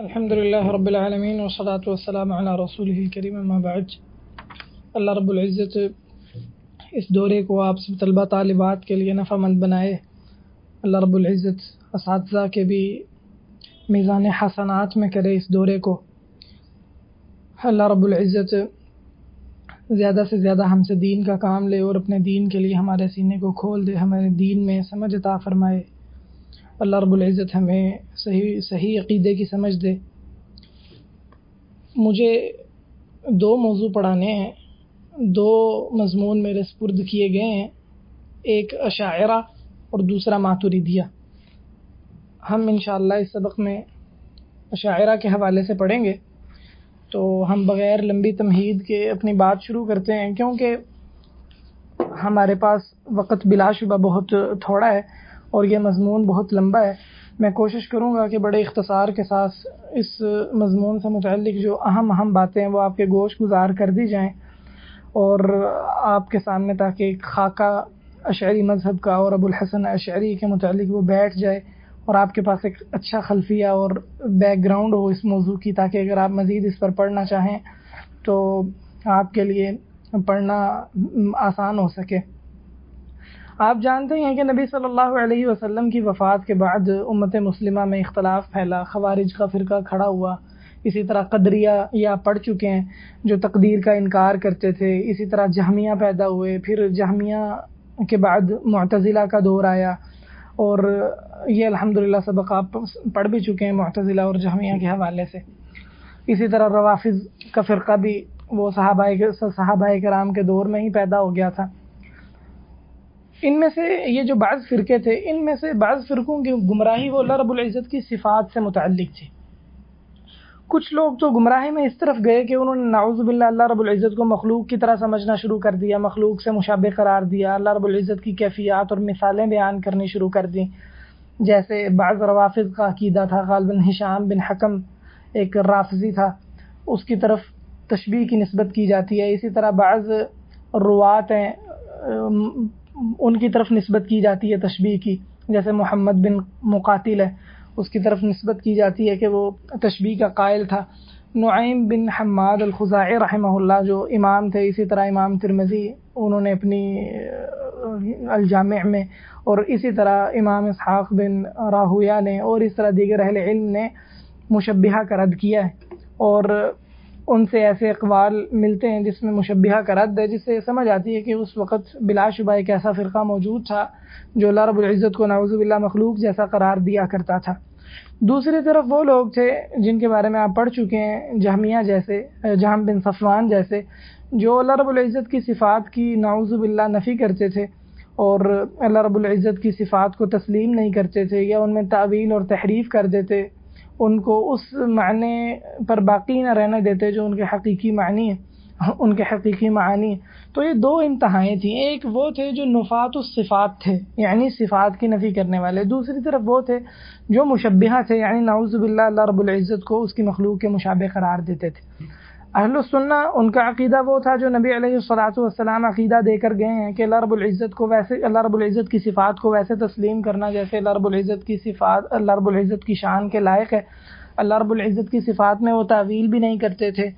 الحمد للہ رب العالمین والصلاة والسلام علی رسولہ الکریم اما بعد۔ اللہ رب العزت اس دورے کو آپ سب طلبہ طالبات کے لیے نفع مند بنائے۔ اللہ رب العزت اساتذہ کے بھی میزان حسنات میں کرے اس دورے کو۔ اللہ رب العزت زیادہ سے زیادہ ہم سے دین کا کام لے اور اپنے دین کے لیے ہمارے سینے کو کھول دے، ہمارے دین میں سمجھ عطا فرمائے۔ اللہ رب العزت ہمیں صحیح عقیدے کی سمجھ دے۔ مجھے دو موضوع پڑھانے ہیں، دو مضمون میرے سپرد کیے گئے ہیں، ایک اشاعرہ اور دوسرا ماتریدیہ۔ ہم انشاءاللہ اس سبق میں اشاعرہ کے حوالے سے پڑھیں گے، تو ہم بغیر لمبی تمہید کے اپنی بات شروع کرتے ہیں، کیونکہ ہمارے پاس وقت بلا شبہ بہت تھوڑا ہے اور یہ مضمون بہت لمبا ہے۔ میں کوشش کروں گا کہ بڑے اختصار کے ساتھ اس مضمون سے متعلق جو اہم باتیں ہیں وہ آپ کے گوش گزار کر دی جائیں، اور آپ کے سامنے تاکہ ایک خاکہ اشعری مذہب کا اور ابو الحسن اشعری کے متعلق وہ بیٹھ جائے، اور آپ کے پاس ایک اچھا خلفیہ اور بیک گراؤنڈ ہو اس موضوع کی، تاکہ اگر آپ مزید اس پر پڑھنا چاہیں تو آپ کے لیے پڑھنا آسان ہو سکے۔ آپ جانتے ہیں کہ نبی صلی اللہ علیہ وسلم کی وفات کے بعد امت مسلمہ میں اختلاف پھیلا، خوارج کا فرقہ کھڑا ہوا، اسی طرح قدریہ یا پڑھ چکے ہیں جو تقدیر کا انکار کرتے تھے، اسی طرح جہمیہ پیدا ہوئے، پھر جہمیہ کے بعد معتزلہ کا دور آیا، اور یہ الحمدللہ سبق آپ پڑھ بھی چکے ہیں معتزلہ اور جہمیہ کے حوالے سے۔ اسی طرح روافض کا فرقہ بھی وہ صحابہ کرام کے دور میں ہی پیدا ہو گیا تھا۔ ان میں سے یہ جو بعض فرقے تھے، ان میں سے بعض فرقوں کی گمراہی وہ اللہ رب العزت کی صفات سے متعلق تھی۔ کچھ لوگ تو گمراہی میں اس طرف گئے کہ انہوں نے نعوذ باللہ اللہ رب العزت کو مخلوق کی طرح سمجھنا شروع کر دیا، مخلوق سے مشابہ قرار دیا، اللہ رب العزت کی کیفیات اور مثالیں بیان کرنی شروع کر دیں، جیسے بعض روافض کا عقیدہ تھا۔ غالباً ہشام بن حکم ایک رافضی تھا، اس کی طرف تشبیہ کی نسبت کی جاتی ہے۔ اسی طرح بعض روات ہیں، ان کی طرف نسبت کی جاتی ہے تشبیہ کی، جیسے محمد بن مقاتل ہے، اس کی طرف نسبت کی جاتی ہے کہ وہ تشبیہ کا قائل تھا۔ نعیم بن حماد الخزاعی رحمہ اللہ جو امام تھے، اسی طرح امام ترمذی انہوں نے اپنی الجامع میں، اور اسی طرح امام اسحاق بن راہویہ نے، اور اس طرح دیگر اہل علم نے مشبہہ کا رد کیا ہے، اور ان سے ایسے اقوال ملتے ہیں جس میں مشبہہ کا رد ہے، جس سے سمجھ آتی ہے کہ اس وقت بلا شبہ ایک ایسا فرقہ موجود تھا جو اللہ رب العزت کو نعوذ باللہ مخلوق جیسا قرار دیا کرتا تھا۔ دوسری طرف وہ لوگ تھے جن کے بارے میں آپ پڑھ چکے ہیں، جہمیہ جیسے، جہم بن صفوان جیسے، جو اللہ رب العزت کی صفات کی نعوذ باللہ نفی کرتے تھے اور اللہ رب العزت کی صفات کو تسلیم نہیں کرتے تھے، یا ان میں تعویل اور تحریف کر دیتے، ان کو اس معنی پر باقی نہ رہنے دیتے جو ان کے حقیقی معنی ہیں، ان کے حقیقی معانی۔ تو یہ دو انتہائیں تھیں، ایک وہ تھے جو نفات الصفات تھے، یعنی صفات کی نفی کرنے والے، دوسری طرف وہ تھے جو مشبہہ تھے، یعنی نعوذ باللہ اللہ رب العزت کو اس کی مخلوق کے مشابہ قرار دیتے تھے۔ اہل السنہ ان کا عقیدہ وہ تھا جو نبی علیہ الصلوۃ والسلام عقیدہ دے کر گئے ہیں کہ اللہ رب العزت کو ویسے، اللہ رب العزت کی صفات کو ویسے تسلیم کرنا جیسے اللہ رب العزت کی صفات اللہ رب العزت کی شان کے لائق ہے۔ اللہ رب العزت کی صفات میں وہ تعویل بھی نہیں کرتے تھے،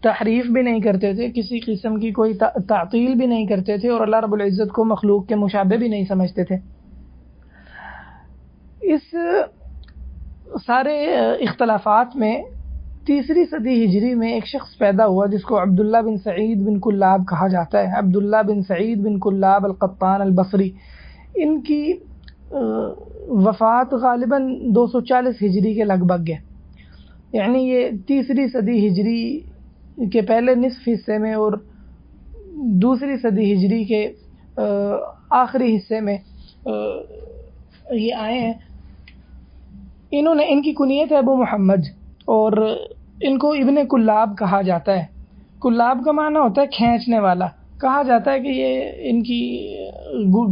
تحریف بھی نہیں کرتے تھے، کسی قسم کی کوئی تعطیل بھی نہیں کرتے تھے، اور اللہ رب العزت کو مخلوق کے مشابہ بھی نہیں سمجھتے تھے۔ اس سارے اختلافات میں تیسری صدی ہجری میں ایک شخص پیدا ہوا جس کو عبداللہ بن سعید بن کلاب کہا جاتا ہے، عبداللہ بن سعید بن کلاب القطان البصری۔ ان کی وفات غالباً 240 ہجری کے لگ بھگ ہے، یعنی یہ تیسری صدی ہجری کے پہلے نصف حصے میں اور دوسری صدی ہجری کے آخری حصے میں یہ آئے ہیں۔ ان کی کنیت ہے ابو محمد، اور ان کو ابن کلاب کہا جاتا ہے۔ کلاب کا معنی ہوتا ہے کھینچنے والا۔ کہا جاتا ہے کہ یہ ان کی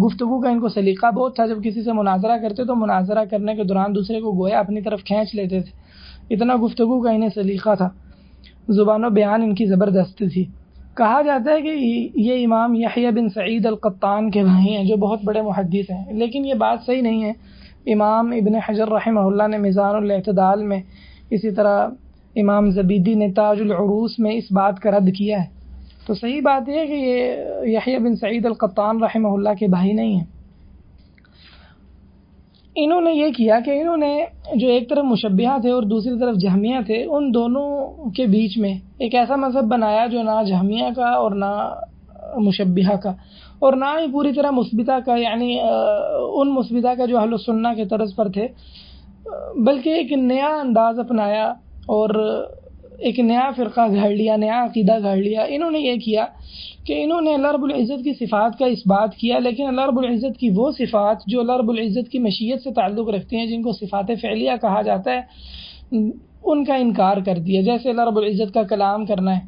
گفتگو کا ان کو سلیقہ بہت تھا، جب کسی سے مناظرہ کرتے تو مناظرہ کرنے کے دوران دوسرے کو گویا اپنی طرف کھینچ لیتے تھے، اتنا گفتگو کا انہیں سلیقہ تھا، زبان و بیان ان کی زبردست تھی۔ کہا جاتا ہے کہ یہ امام یحییٰ بن سعید القطان کے بھائی ہیں جو بہت بڑے محدث ہیں، لیکن یہ بات صحیح نہیں ہے۔ امام ابن حجر رحمہ اللہ نے میزان الاعتدال میں اسی طرح امام زبیدی نے تاج العروس میں اس بات کا رد کیا ہے. تو صحیح بات یہ ہے کہ یہ یحییٰ بن سعید القطان رحمہ اللہ کے بھائی نہیں ہیں. انہوں نے یہ کیا کہ انہوں نے جو ایک طرف مشبہہ تھے اور دوسری طرف جہمیہ تھے، ان دونوں کے بیچ میں ایک ایسا مذہب بنایا جو نہ جہمیہ کا اور نہ مشبہہ کا اور نہ ہی پوری طرح مثبتہ کا، یعنی ان مثبتہ کا جو اہل السنہ کے طرز پر تھے، بلکہ ایک نیا انداز اپنایا اور ایک نیا فرقہ گھڑ لیا، نیا عقیدہ گھڑ لیا. انہوں نے یہ کیا کہ انہوں نے اللہ رب العزت کی صفات کا اس بات کیا، لیکن اللہ رب العزت کی وہ صفات جو اللہ رب العزت کی مشیت سے تعلق رکھتی ہیں، جن کو صفات فعلیہ کہا جاتا ہے، ان کا انکار کر دیا. جیسے اللہ رب العزت کا کلام کرنا ہے،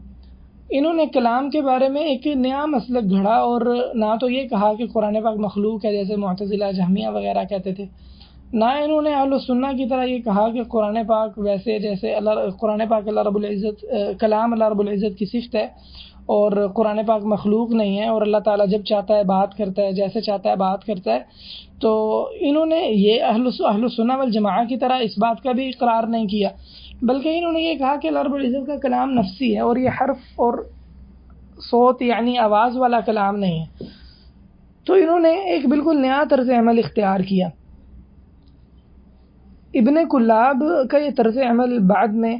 انہوں نے کلام کے بارے میں ایک نیا مسلک گھڑا اور نہ تو یہ کہا کہ قرآن پاک مخلوق ہے جیسے معتزلہ جہمیہ وغیرہ کہتے تھے، نہ انہوں نے اہل السنہ کی طرح یہ کہا کہ قرآن پاک ویسے جیسے قرآن پاک اللہ رب العزت کلام اللہ رب العزت کی صفت ہے اور قرآن پاک مخلوق نہیں ہے اور اللہ تعالیٰ جب چاہتا ہے بات کرتا ہے، جیسے چاہتا ہے بات کرتا ہے. تو انہوں نے یہ اہل السنہ والجماعہ کی طرح اس بات کا بھی اقرار نہیں کیا، بلکہ انہوں نے یہ کہا کہ اللہ رب العزت کا کلام نفسی ہے اور یہ حرف اور صوت یعنی آواز والا کلام نہیں ہے. تو انہوں نے ایک بالکل نیا طرز عمل اختیار کیا. ابن کلاب کا یہ طرز عمل بعد میں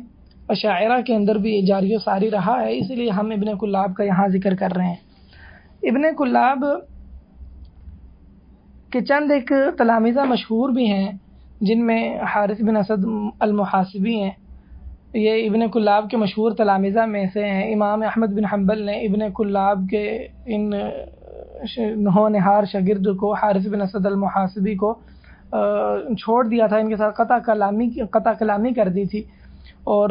اشاعرہ کے اندر بھی جاری و ساری رہا ہے، اس لیے ہم ابن کلاب کا یہاں ذکر کر رہے ہیں. ابن کلاب کے چند ایک تلامذہ مشہور بھی ہیں، جن میں حارث بن اسد المحاسبی ہیں. یہ ابن کلاب کے مشہور تلامذہ میں سے ہیں. امام احمد بن حنبل نے ابن کلاب کے ان نہو نہار شاگرد کو حارث بن اسد المحاسبی کو چھوڑ دیا تھا، ان کے ساتھ قطع کلامی کر دی تھی، اور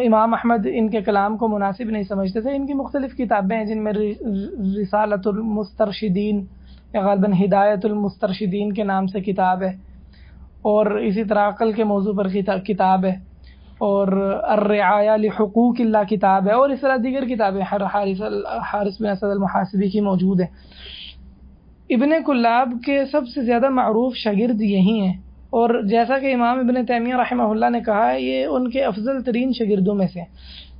امام احمد ان کے کلام کو مناسب نہیں سمجھتے تھے. ان کی مختلف کتابیں ہیں، جن میں رسالۃ المسترشدین یا غالباً ہدایت المسترشدین کے نام سے کتاب ہے، اور اسی طرح عقل کے موضوع پر کتاب ہے، اور الرعایہ لحقوق اللہ کتاب ہے، اور اس طرح دیگر کتابیں حارث بن اسد المحاسبی کی موجود ہیں. ابن کلاب کے سب سے زیادہ معروف شاگرد یہی ہیں، اور جیسا کہ امام ابن تیمیہ رحمہ اللہ نے کہا ہے، یہ ان کے افضل ترین شاگردوں میں سے ہیں.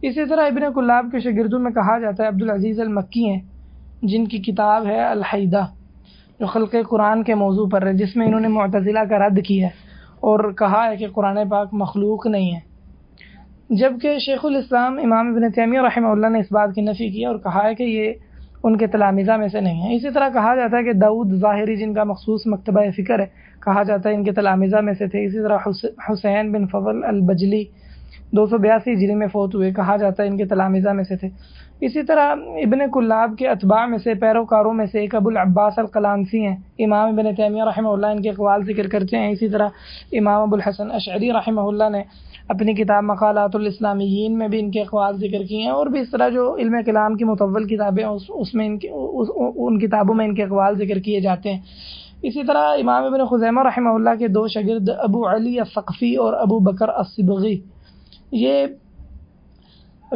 اسی طرح ابن کلاب کے شاگردوں میں کہا جاتا ہے عبدالعزیز المکی ہیں، جن کی کتاب ہے الحیدہ، جو خلق قرآن کے موضوع پر ہے، جس میں انہوں نے معتزلہ کا رد کیا ہے اور کہا ہے کہ قرآن پاک مخلوق نہیں ہے. جبکہ شیخ الاسلام امام ابن تیمیہ رحمہ اللہ نے اس بات کی نفی کی اور کہا ہے کہ یہ ان کے تلامذہ میں سے نہیں ہے. اسی طرح کہا جاتا ہے کہ داؤد ظاہری، جن کا مخصوص مکتبہ فکر ہے، کہا جاتا ہے ان کے تلامذہ میں سے تھے. اسی طرح حسین بن فضل البجلی 282 ہجری میں فوت ہوئے، کہا جاتا ہے ان کے تلامذہ میں سے تھے. اسی طرح ابن کلاب کے اتباع میں سے پیروکاروں میں سے ایک ابو العباس القلانسی ہیں. امام ابن تیمیہ رحمہ اللہ ان کے اقوال ذکر کرتے ہیں. اسی طرح امام ابو الحسن اشعری رحمہ اللہ نے اپنی کتاب مقالات الاسلامیین میں بھی ان کے اقوال ذکر کیے ہیں، اور بھی اس طرح جو علم کلام کی مطول کتابیں اس میں ان کتابوں میں ان کے اقوال ذکر کیے جاتے ہیں. اسی طرح امام ابن خزیمہ رحمہ اللہ کے دو شاگرد ابو علی الثقفی اور ابو بکر الصبغی، یہ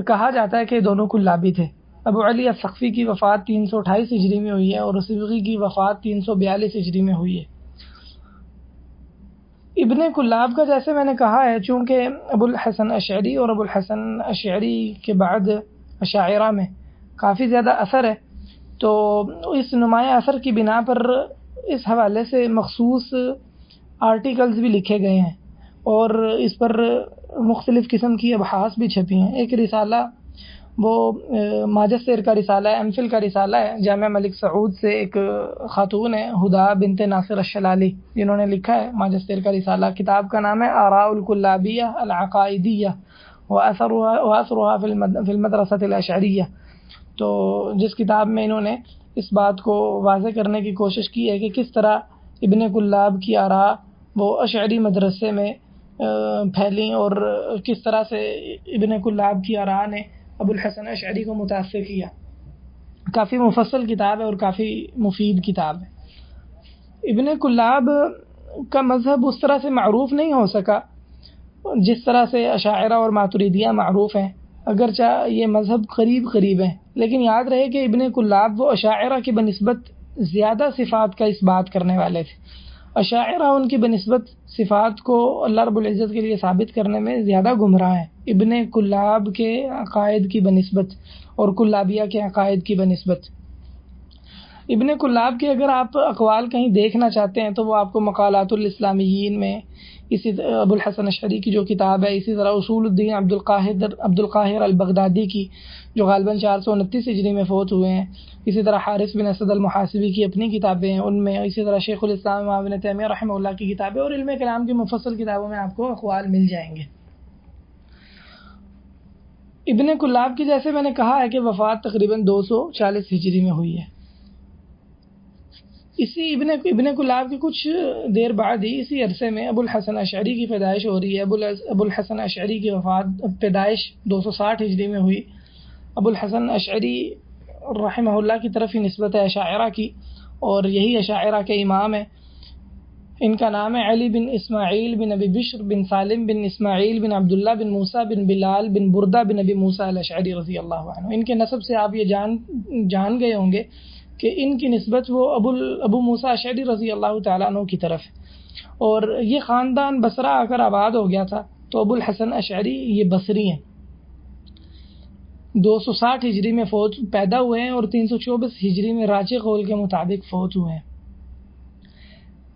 کہا جاتا ہے کہ دونوں کلابی تھے. ابو علی الثقفی کی وفات 328 ہجری میں ہوئی ہے اور صبغی کی وفات 342 ہجری میں ہوئی ہے. ابن کلاب کا جیسے میں نے کہا ہے، چونکہ ابو الحسن اشعری اور ابو الحسن اشعری کے بعد اشاعرہ میں کافی زیادہ اثر ہے، تو اس نمایاں اثر کی بنا پر اس حوالے سے مخصوص آرٹیکلز بھی لکھے گئے ہیں اور اس پر مختلف قسم کی ابحاث بھی چھپی ہیں. ایک رسالہ وہ ماجستیر کا رسالہ ہے، ایم فل کا رسالہ ہے، جامعہ ملک سعود سے ایک خاتون ہے ہدا بنت ناصر الشلالی، جنہوں نے لکھا ہے ماجستیر کا رسالہ. کتاب کا نام ہے آراء الکلابیہ العقائدیہ واثرها فی المدرسۃ الاشعریہ. تو جس کتاب میں انہوں نے اس بات کو واضح کرنے کی کوشش کی ہے کہ کس طرح ابن کلاب کی آراء وہ اشعری مدرسے میں پھیلیں اور کس طرح سے ابن کلاب کی آراء نے ابو الحسن اشعری کو متاثر کیا. کافی مفصل کتاب ہے اور کافی مفید کتاب ہے. ابن کلاب کا مذہب اس طرح سے معروف نہیں ہو سکا جس طرح سے اشاعرہ اور ماتریدیہ معروف ہیں، اگرچہ یہ مذہب قریب ہیں، لیکن یاد رہے کہ ابن کلاب وہ اشاعرہ کی بنسبت زیادہ صفات کا اس بات کرنے والے تھے. اشاعرہ ان کی بنسبت صفات کو اللہ رب العزت کے لیے ثابت کرنے میں زیادہ گمراہ ہیں ابن کلاب کے عقائد کی بنسبت اور کلابیہ کے عقائد کی بنسبت۔ ابن کلاب کے اگر آپ اقوال کہیں دیکھنا چاہتے ہیں تو وہ آپ کو مقالات الاسلامیین میں، اسی ابو الحسن اشعری کی جو کتاب ہے، اسی طرح اصول الدین عبد القاہر البغدادی کی جو غالباً 429 ہجری میں فوت ہوئے ہیں، اسی طرح حارث بن اسد المحاسبی کی اپنی کتابیں ہیں ان میں، اسی طرح شیخ الاسلام ابن تیمیہ رحمہ اللہ کی کتابیں اور علم کلام کی مفصل کتابوں میں آپ کو اقوال مل جائیں گے۔ ابن کلاب کی جیسے میں نے کہا ہے کہ وفات تقریباً 240 ہجری میں ہوئی ہے۔ اسی ابن کلاب کے کچھ دیر بعد ہی اسی عرصے میں ابو الحسن اشعری کی پیدائش ہو رہی ہے۔ ابو الحسن اشعری کی پیدائش 260 ہجری میں ہوئی۔ ابو الحسن اشعری رحمہ اللہ کی طرف ہی نسبت ہے اشاعرہ کی، اور یہی اشاعرہ کے امام ہیں۔ ان کا نام ہے علی بن اسماعیل بن ابی بشر بن سالم بن اسماعیل بن عبداللہ بن موسیٰ بن بلال بن بردہ بن ابی موسیٰ الاشعری رضی اللہ عنہ۔ ان کے نسب سے آپ یہ جان گئے ہوں گے کہ ان کی نسبت وہ ابو موسیٰ اشعری رضی اللہ تعالیٰ عنہ کی طرف ہے، اور یہ خاندان بصرہ آ کر آباد ہو گیا تھا، تو ابو الحسن اشعری یہ بصری ہیں۔ 260 ہجری میں پیدا ہوئے ہیں اور 324 ہجری میں راجح قول کے مطابق فوت ہوئے ہیں۔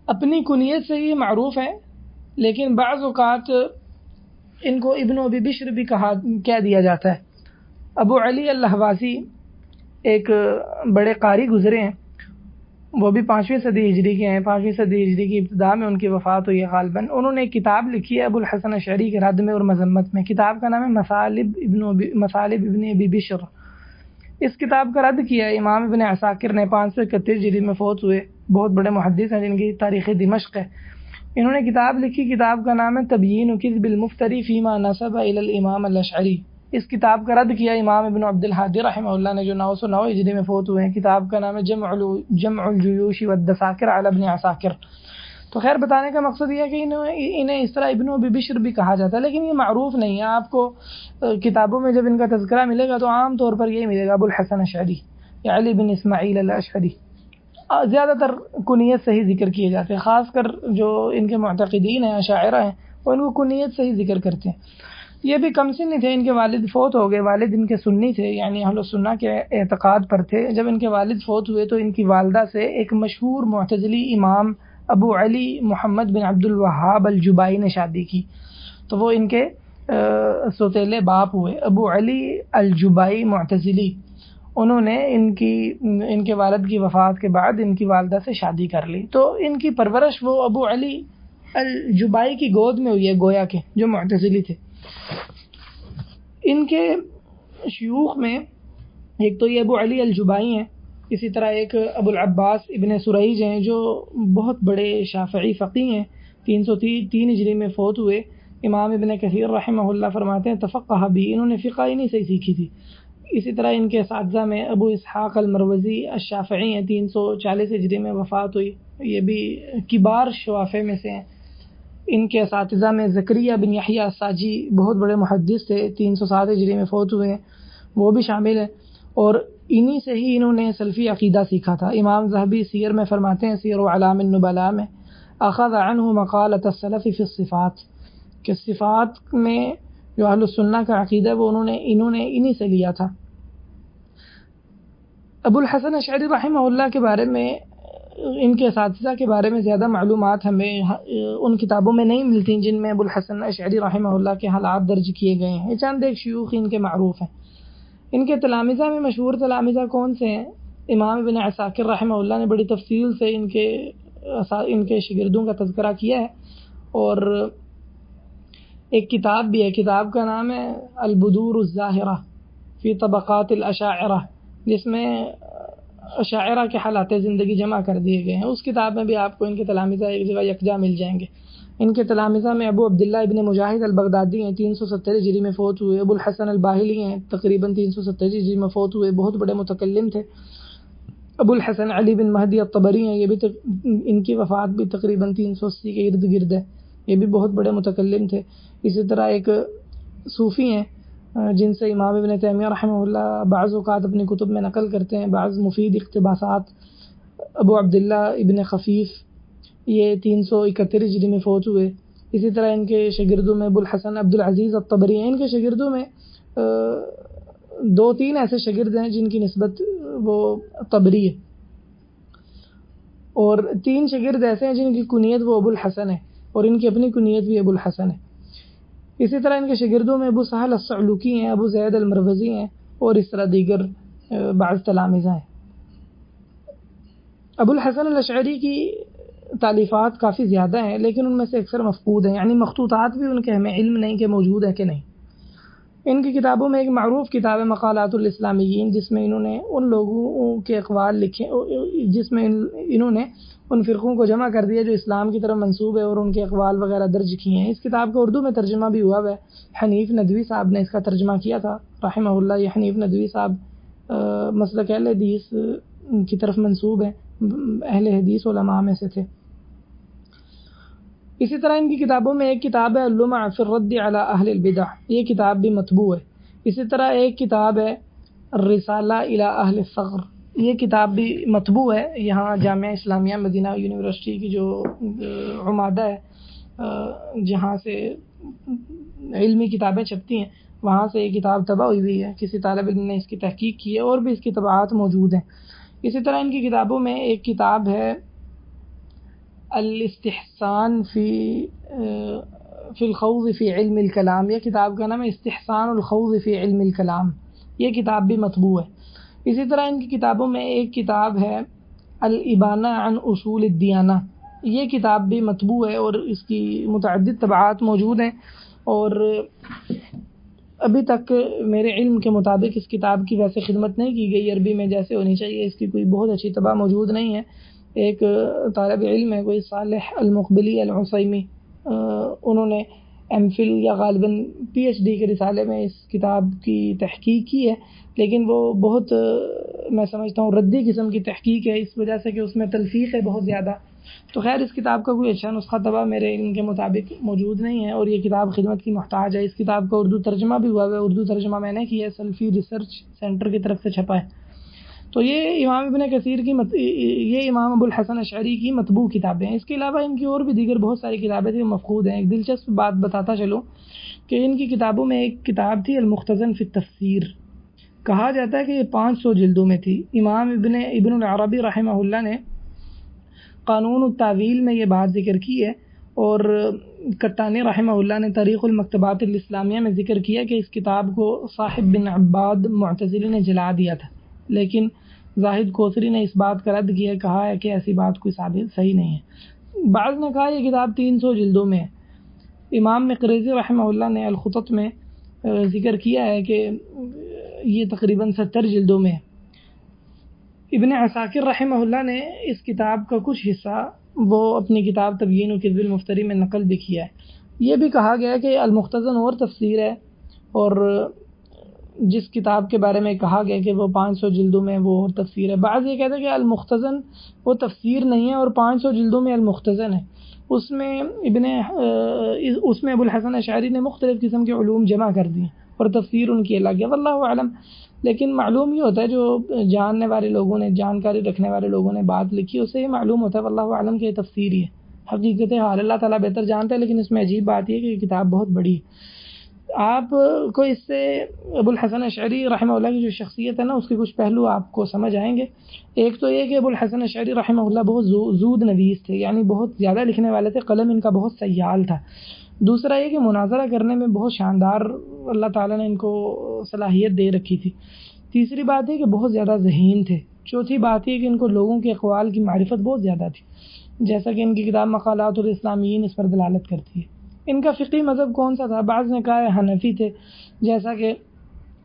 اپنی کنیت سے یہ معروف ہے، لیکن بعض اوقات ان کو ابن ابی بشر بھی کہہ دیا جاتا ہے۔ ابو علی الحوازی ایک بڑے قاری گزرے ہیں، وہ بھی 5ویں صدی ہجری کے ہیں۔ 5ویں صدی ہجری کی ابتدا میں ان کی وفات ہوئی ہے غالباً۔ انہوں نے ایک کتاب لکھی ہے ابو الحسن اشعری کے رد میں اور مذمت میں۔ کتاب کا نام ہے مصالب ابن ابی بشر۔ اس کتاب کا رد کیا ہے امام ابن عساکر نے، 531 ہجری میں فوت ہوئے، بہت بڑے محدث ہیں جن کی تاریخ دمشق ہے۔ انہوں نے کتاب لکھی، کتاب کا نام ہے تبیین کذب المفتری فیما نسب الی الامام الاشعری۔ اس کتاب کا رد کیا امام ابن عبد الہادی رحمہ اللہ نے جو 909 ہجری میں فوت ہوئے ہیں۔ کتاب کا نام ہے جمع الجیوش والدساکر علی ابن عساکر۔ تو خیر بتانے کا مقصد یہ ہے کہ انہیں اس طرح ابن ابی بشر بھی کہا جاتا ہے، لیکن یہ معروف نہیں ہے۔ آپ کو کتابوں میں جب ان کا تذکرہ ملے گا تو عام طور پر یہی ملے گا ابو الحسن اشعری یا علی بن اسماعیل الاشعری۔ زیادہ تر کنیت سے ہی ذکر کیے جاتے ہیں، خاص کر جو ان کے معتقدین ہیں اشاعرہ ہیں وہ ان کو کنیت سے ہی ذکر کرتے ہیں۔ یہ بھی کم سن تھے، ان کے والد فوت ہو گئے۔ والد ان کے سنی تھے، یعنی اہل سنہ کے اعتقاد پر تھے۔ جب ان کے والد فوت ہوئے تو ان کی والدہ سے ایک مشہور معتزلی امام ابو علی محمد بن عبد الوہاب الجبائی نے شادی کی، تو وہ ان کے سوتیلے باپ ہوئے، ابو علی الجبائی معتزلی۔ انہوں نے ان کے والد کی وفات کے بعد ان کی والدہ سے شادی کر لی، تو ان کی پرورش وہ ابو علی الجبائی کی گود میں ہوئی ہے، گویا کے جو معتزلی تھے۔ ان کے شیوخ میں ایک تو یہ ابو علی الجبائی ہیں، اسی طرح ایک ابو العباس ابن سریج ہیں جو بہت بڑے شافعی فقیہ ہیں، 303 ہجری میں فوت ہوئے۔ امام ابن کثیر رحمہ اللہ فرماتے ہیں تفقہ بھی، انہوں نے فقہ انہی سے سیکھی تھی۔ اسی طرح ان کے اساتذہ میں ابو اسحاق المروزی الشافعی ہیں، 340 ہجری میں وفات ہوئی، یہ بھی کبار شوافع میں سے ہیں۔ ان کے اساتذہ میں زکریا بن یحییٰ الساجی بہت بڑے محدث تھے، 307 ہجری میں فوت ہوئے ہیں، وہ بھی شامل ہیں، اور انہی سے ہی انہوں نے سلفی عقیدہ سیکھا تھا۔ امام ذہبی سیر میں فرماتے ہیں، سیر و اعلام النبلاء میں، اخذ عنہ مقالۃ السلف فی الصفات، کہ صفات میں جو اہل السنہ کا عقیدہ ہے وہ انہوں نے انہی سے لیا تھا۔ ابو الحسن اشعری رحمہ اللہ کے بارے میں، ان کے اساتذہ کے بارے میں زیادہ معلومات ہمیں ان کتابوں میں نہیں ملتی جن میں ابو الحسن اشعری رحمہ اللہ کے حالات درج کیے گئے ہیں۔ چند ایک شیوخ ان کے معروف ہیں۔ ان کے تلامذہ میں مشہور تلامذہ کون سے ہیں؟ امام ابن عساکر رحمہ اللہ نے بڑی تفصیل سے ان کے شاگردوں کا تذکرہ کیا ہے، اور ایک کتاب بھی ہے، کتاب کا نام ہے البدور الظاہرہ فی طبقات الاشاعرہ، جس میں اشاعرہ کے حالات زندگی جمع کر دیے گئے ہیں۔ اس کتاب میں بھی آپ کو ان کے تلامذہ ایک جگہ یکجا مل جائیں گے۔ ان کے تلامذہ میں ابو عبداللہ ابن مجاہد البغدادی ہیں، 370 ہجری میں فوت ہوئے۔ ابو الحسن الباہلی ہیں، تقریباً 370 ہجری میں فوت ہوئے، بہت بڑے متکلم تھے۔ ابو الحسن علی بن مہدی الطبری ہیں، یہ بھی ان کی وفات بھی تقریباً 380 کے ارد گرد ہے، یہ بھی بہت بڑے متکلم تھے۔ اسی طرح ایک صوفی ہیں جن سے امام ابن تیمیہ رحمہ اللہ بعض اوقات اپنی کتب میں نقل کرتے ہیں بعض مفید اقتباسات، ابو عبداللہ ابن خفیف، یہ 331 ہجری میں فوت ہوئے. اسی طرح ان کے شاگردوں میں ابو الحسن عبد العزیز الطبری ہیں. ان کے شاگردوں میں 2-3 ایسے شاگرد ہیں جن کی نسبت وہ طبری ہے، اور 3 شاگرد ایسے ہیں جن کی کنیت وہ ابو الحسن ہے، اور ان کی اپنی کنیت بھی ابو الحسن ہے. اسی طرح ان کے شاگردوں میں ابو سہل الصعلوکی ہیں، ابو زید المروزی ہیں، اور اس طرح دیگر بعض تلامذہ ہیں. ابو الحسن الاشعری کی تالیفات کافی زیادہ ہیں، لیکن ان میں سے اکثر مفقود ہیں، یعنی مخطوطات بھی ان کے ہمیں علم نہیں کہ موجود ہے کہ نہیں. ان کی کتابوں میں ایک معروف کتاب ہے مقالات الاسلامیین، جس میں انہوں نے ان لوگوں کے اقوال لکھے، جس میں انہوں نے ان فرقوں کو جمع کر دیا جو اسلام کی طرف منسوب ہے، اور ان کے اقوال وغیرہ درج کیے ہیں. اس کتاب کا اردو میں ترجمہ بھی ہوا ہے. حنیف ندوی صاحب نے اس کا ترجمہ کیا تھا رحمہ اللہ. یہ حنیف ندوی صاحب مسلک اہل حدیث کی طرف منسوب ہیں، اہل حدیث علماء میں سے تھے. اسی طرح ان کی کتابوں میں ایک کتاب ہے اللمع فی الرد علی اہل البدع، یہ کتاب بھی مطبوع ہے. اسی طرح ایک کتاب ہے الرسالہ الی اہل الثغر، یہ کتاب بھی مطبوع ہے. یہاں جامعہ اسلامیہ مدینہ یونیورسٹی کی جو عمادہ ہے، جہاں سے علمی کتابیں چھپتی ہیں، وہاں سے یہ کتاب طبع ہوئی ہے. کسی طالب علم نے اس کی تحقیق کی ہے، اور بھی اس کی طبعات موجود ہیں. اسی طرح ان کی کتابوں میں ایک کتاب ہے الاستحسان فی الخوض فی علم الکلام، یہ کتاب کا نام ہے استحسان الخوض فی علم الکلام، یہ کتاب بھی مطبوع ہے. اسی طرح ان کی کتابوں میں ایک کتاب ہے الابانہ عن اصول الدیانہ، یہ کتاب بھی مطبوع ہے، اور اس کی متعدد طبعات موجود ہیں. اور ابھی تک میرے علم کے مطابق اس کتاب کی ویسے خدمت نہیں کی گئی عربی میں جیسے ہونی چاہیے، اس کی کوئی بہت اچھی طبع موجود نہیں ہے. ایک طالب علم ہے کوئی صالح المقبلی العصیمی، انہوں نے ایم فل یا غالباً پی ایچ ڈی کے رسالے میں اس کتاب کی تحقیق کی ہے، لیکن وہ بہت میں سمجھتا ہوں ردی قسم کی تحقیق ہے، اس وجہ سے کہ اس میں تلفیق ہے بہت زیادہ. تو خیر اس کتاب کا کوئی اچھا نسخہ طبع میرے علم کے مطابق موجود نہیں ہے، اور یہ کتاب خدمت کی محتاج ہے. اس کتاب کا اردو ترجمہ بھی ہوا ہے، اردو ترجمہ میں نے کیا ہے، سلفی ریسرچ سینٹر کی طرف سے چھپا ہے. تو یہ امام ابن کثیر کی یہ امام ابو الحسن اشعری کی مطبوع کتابیں ہیں. اس کے علاوہ ان کی اور بھی دیگر بہت ساری کتابیں تھیں مفقود ہیں. ایک دلچسپ بات بتاتا چلوں کہ ان کی کتابوں میں ایک کتاب تھی المختزن فی التفسیر، کہا جاتا ہے کہ یہ 500 جلدوں میں تھی. امام ابن العربی رحمہ اللہ نے قانون التاویل میں یہ بات ذکر کی ہے، اور کتانی رحمہ اللہ نے تاریخ المکتبات الاسلامیہ میں ذکر کیا کہ اس کتاب کو صاحب بن عباد معتزلی نے جلا دیا تھا، لیکن زاہد کوثری نے اس بات کا رد کیا، کہا ہے کہ ایسی بات کوئی ثابت صحیح نہیں ہے. بعض نے کہا یہ کتاب 300 جلدوں میں ہے. امام مقریزی رحمہ اللہ نے الخطط میں ذکر کیا ہے کہ یہ تقریباً 70 جلدوں میں ہے. ابن عساکر رحمہ اللہ نے اس کتاب کا کچھ حصہ وہ اپنی کتاب تبیین و کذب المفتری میں نقل بھی کیا ہے. یہ بھی کہا گیا کہ المختزن اور تفسیر ہے، اور جس کتاب کے بارے میں کہا گیا کہ وہ 500 جلدوں میں وہ اور تفسیر ہے. بعض یہ کہتے ہیں کہ المختزن وہ تفسیر نہیں ہے اور 500 جلدوں میں المختزن ہے. اس میں ابو الحسن اشعری نے مختلف قسم کے علوم جمع کر دیے، اور تفسیر ان کی الگ ہے، واللہ اعلم. لیکن معلوم یہ ہوتا ہے جو جاننے والے لوگوں نے، جانکاری رکھنے والے لوگوں نے بات لکھی، اس سے یہ معلوم ہوتا ہے واللہ اعلم کہ یہ تفسیر ہی ہے. حقیقت حال اللہ تعالیٰ بہتر جانتا ہے، لیکن اس میں عجیب بات یہ ہے کہ یہ کتاب بہت بڑی ہے. آپ کو اس سے ابو الحسن اشعری رحمہ اللہ کی جو شخصیت ہے نا، اس کے کچھ پہلو آپ کو سمجھ آئیں گے. ایک تو یہ کہ ابو الحسن اشعری رحمہ اللہ بہت زود نویس تھے، یعنی بہت زیادہ لکھنے والے تھے، قلم ان کا بہت سیال تھا. دوسرا یہ کہ مناظرہ کرنے میں بہت شاندار اللہ تعالیٰ نے ان کو صلاحیت دے رکھی تھی. تیسری بات ہے کہ بہت زیادہ ذہین تھے. چوتھی بات یہ کہ ان کو لوگوں کے اقوال کی معرفت بہت زیادہ تھی، جیسا کہ ان کی کتاب مقالات الاسلامیین اس پر دلالت کرتی ہے. ان کا فقہی مذہب کون سا تھا؟ بعض نے کہا ہے حنفی تھے، جیسا کہ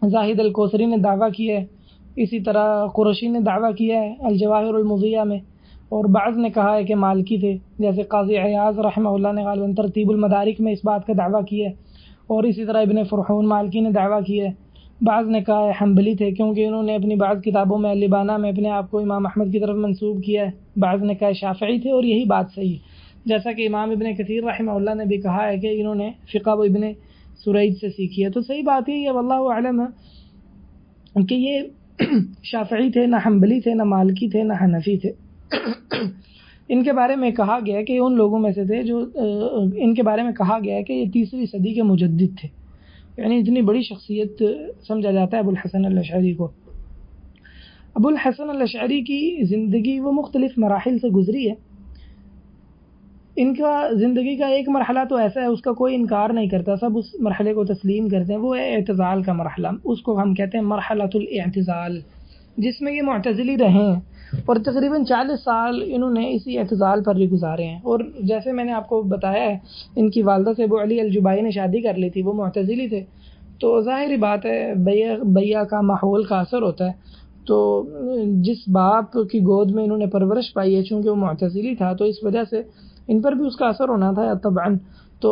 زاہد الکوثری نے دعویٰ کیا ہے، اسی طرح قرشی نے دعویٰ کیا ہے الجواہر المضیہ میں. اور بعض نے کہا ہے کہ مالکی تھے، جیسے قاضی عیاض رحمہ اللہ نے غالباً ترتیب المدارک میں اس بات کا دعویٰ کیا ہے، اور اسی طرح ابن فرحون مالکی نے دعویٰ کیا ہے. بعض نے کہا ہے حنبلی تھے، کیونکہ انہوں نے اپنی بعض کتابوں میں الابانہ میں اپنے آپ کو امام احمد کی طرف منسوب کیا ہے. بعض نے کہا شافعی تھے، اور یہی بات صحیح ہے، جیسا کہ امام ابن کثیر رحمہ اللہ نے بھی کہا ہے کہ انہوں نے فقہ و ابن سرید سے سیکھی ہے. تو صحیح بات یہ ہے واللہ اعلم کہ یہ شافعی تھے، نہ حنبلی تھے، نہ مالکی تھے، نہ حنفی تھے. ان کے بارے میں کہا گیا کہ ان لوگوں میں سے تھے جو ان کے بارے میں کہا گیا ہے کہ یہ 3ویں صدی کے مجدد تھے، یعنی اتنی بڑی شخصیت سمجھا جاتا ہے ابو الحسن الاشعری کو۔ ابو الحسن الاشعری کی زندگی وہ مختلف مراحل سے گزری ہے۔ ان کا زندگی کا ایک مرحلہ تو ایسا ہے اس کا کوئی انکار نہیں کرتا، سب اس مرحلے کو تسلیم کرتے ہیں، وہ ہے اعتزال کا مرحلہ، اس کو ہم کہتے ہیں مرحلۃ الاعتزال، جس میں یہ معتزلی رہے ہیں اور تقریباً 40 سال انہوں نے اسی اعتزال پر بھی گزارے ہیں۔ اور جیسے میں نے آپ کو بتایا ہے ان کی والدہ سے ابو علی الجبائی نے شادی کر لی تھی، وہ معتزلی تھے، تو ظاہری بات ہے بیع کا ماحول کا اثر ہوتا ہے، تو جس باپ کی گود میں انہوں نے پرورش پائی ہے چونکہ وہ معتزلی تھا تو اس وجہ سے ان پر بھی اس کا اثر ہونا تھا طبعاً، تو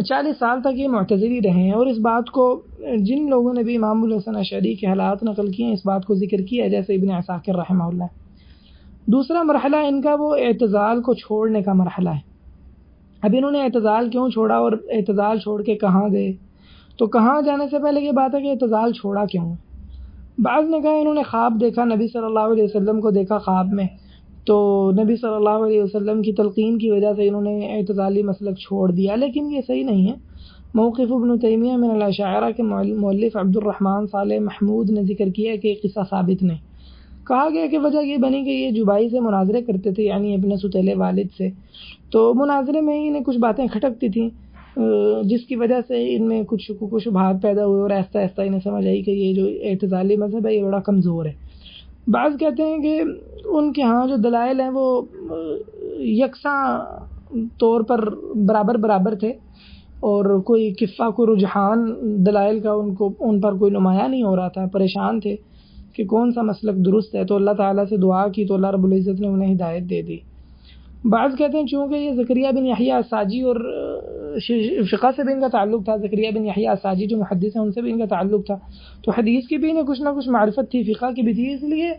40 سال تک یہ معتزلی رہے ہیں۔ اور اس بات کو جن لوگوں نے بھی امام الحسن اشعری کے حالات نقل کیے ہیں اس بات کو ذکر کیا ہے، جیسے ابن عساکر رحمہ اللہ۔ دوسرا مرحلہ ان کا وہ اعتزال کو چھوڑنے کا مرحلہ ہے۔ اب انہوں نے اعتزال کیوں چھوڑا اور اعتزال چھوڑ کے کہاں گئے، تو کہاں جانے سے پہلے یہ بات ہے کہ اعتزال چھوڑا کیوں ہے۔ بعض نے کہا انہوں نے خواب دیکھا، نبی صلی اللہ علیہ وسلم کو دیکھا خواب میں، تو نبی صلی اللہ علیہ وسلم کی تلقین کی وجہ سے انہوں نے اعتزالی مسلک چھوڑ دیا، لیکن یہ صحیح نہیں ہے۔ موقف ابن تیمیہ من الاشاعرہ کے مؤلف عبد الرحمن صالح محمود نے ذکر کیا ہے کہ یہ قصہ ثابت نہیں۔ کہا گیا کہ وجہ یہ بنی کہ یہ جبائی سے مناظرے کرتے تھے، یعنی ابن ستیل والد سے، تو مناظرے میں انہیں کچھ باتیں کھٹکتی تھیں جس کی وجہ سے ان میں کچھ شبہات پیدا ہوئے اور آہستہ آہستہ انہیں سمجھ آئی کہ یہ جو اعتزالی مذہب ہے یہ بڑا کمزور ہے۔ بعض کہتے ہیں کہ ان کے ہاں جو دلائل ہیں وہ یکساں طور پر برابر تھے اور کوئی کفہ کو رجحان دلائل کا ان پر کوئی نمایاں نہیں ہو رہا تھا، پریشان تھے کہ کون سا مسلک درست ہے، تو اللہ تعالیٰ سے دعا کی تو اللہ رب العزت نے انہیں ہدایت دے دی۔ بعض کہتے ہیں چونکہ یہ زکریا بن یحییٰ الساجی اور فقہ سے بھی ان کا تعلق تھا، زکریا بن یحییٰ الساجی جو محدث ہیں ان سے بھی ان کا تعلق تھا، تو حدیث کی بھی انہیں کچھ نہ کچھ معرفت تھی، فقہ کی بھی تھی، اس لیے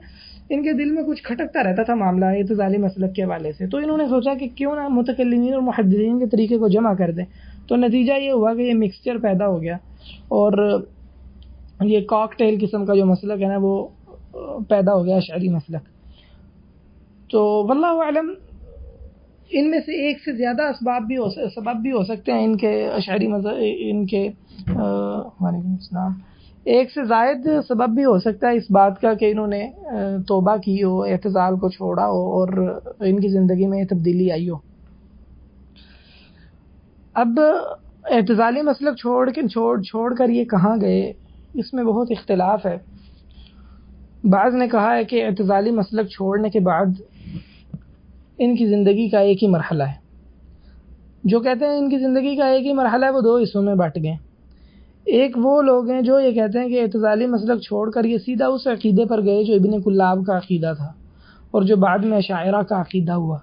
ان کے دل میں کچھ کھٹکتا رہتا تھا معاملہ اعتزالی مسلک کے حوالے سے، تو انہوں نے سوچا کہ کیوں نہ متکلمین اور محدثین کے طریقے کو جمع کر دیں، تو نتیجہ یہ ہوا کہ یہ مکسچر پیدا ہو گیا اور یہ کاک ٹیل قسم کا جو مسلک ہے نا وہ پیدا ہو گیا اشعری مسلک۔ تو واللہ اعلم ان میں سے ایک سے زیادہ سبب بھی ہو سکتے ہیں ان کے اشعری مذہب، ان کے وعلیکم السلام، ایک سے زائد سبب بھی ہو سکتا ہے اس بات کا کہ انہوں نے توبہ کی ہو، اعتزال کو چھوڑا ہو اور ان کی زندگی میں تبدیلی آئی ہو۔ اب اعتزالی مسلک چھوڑ کر یہ کہاں گئے، اس میں بہت اختلاف ہے۔ بعض نے کہا ہے کہ اعتزالی مسلک چھوڑنے کے بعد ان کی زندگی کا ایک ہی مرحلہ ہے۔ جو کہتے ہیں ان کی زندگی کا ایک ہی مرحلہ ہے وہ 2 حصوں میں بٹ گئے۔ ایک وہ لوگ ہیں جو یہ کہتے ہیں کہ اعتزالی مسلک چھوڑ کر یہ سیدھا اس عقیدے پر گئے جو ابن کلاب کا عقیدہ تھا اور جو بعد میں اشاعرہ کا عقیدہ ہوا۔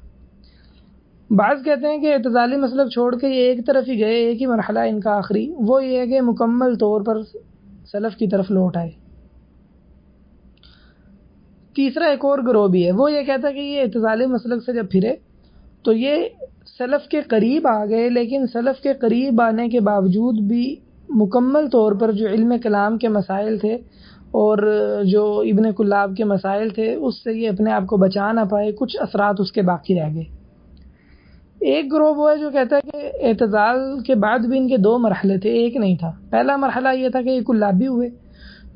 بعض کہتے ہیں کہ اعتزالی مسلک چھوڑ کے یہ ایک طرف ہی گئے، ایک ہی مرحلہ ان کا آخری، وہ یہ ہے کہ مکمل طور پر سلف کی طرف لوٹ آئے۔ تیسرا ایک اور گروہ بھی ہے، وہ یہ کہتا ہے کہ یہ اعتزالی مسلک سے جب پھرے تو یہ سلف کے قریب آ گئے، لیکن سلف کے قریب آنے کے باوجود بھی مکمل طور پر جو علم کلام کے مسائل تھے اور جو ابن کلاب کے مسائل تھے اس سے یہ اپنے آپ کو بچا نہ پائے، کچھ اثرات اس کے باقی رہ گئے۔ ایک گروہ وہ ہے جو کہتا ہے کہ اعتزال کے بعد بھی ان کے 2 مرحلے تھے، ایک نہیں تھا۔ پہلا مرحلہ یہ تھا کہ یہ کلابی ہوئے،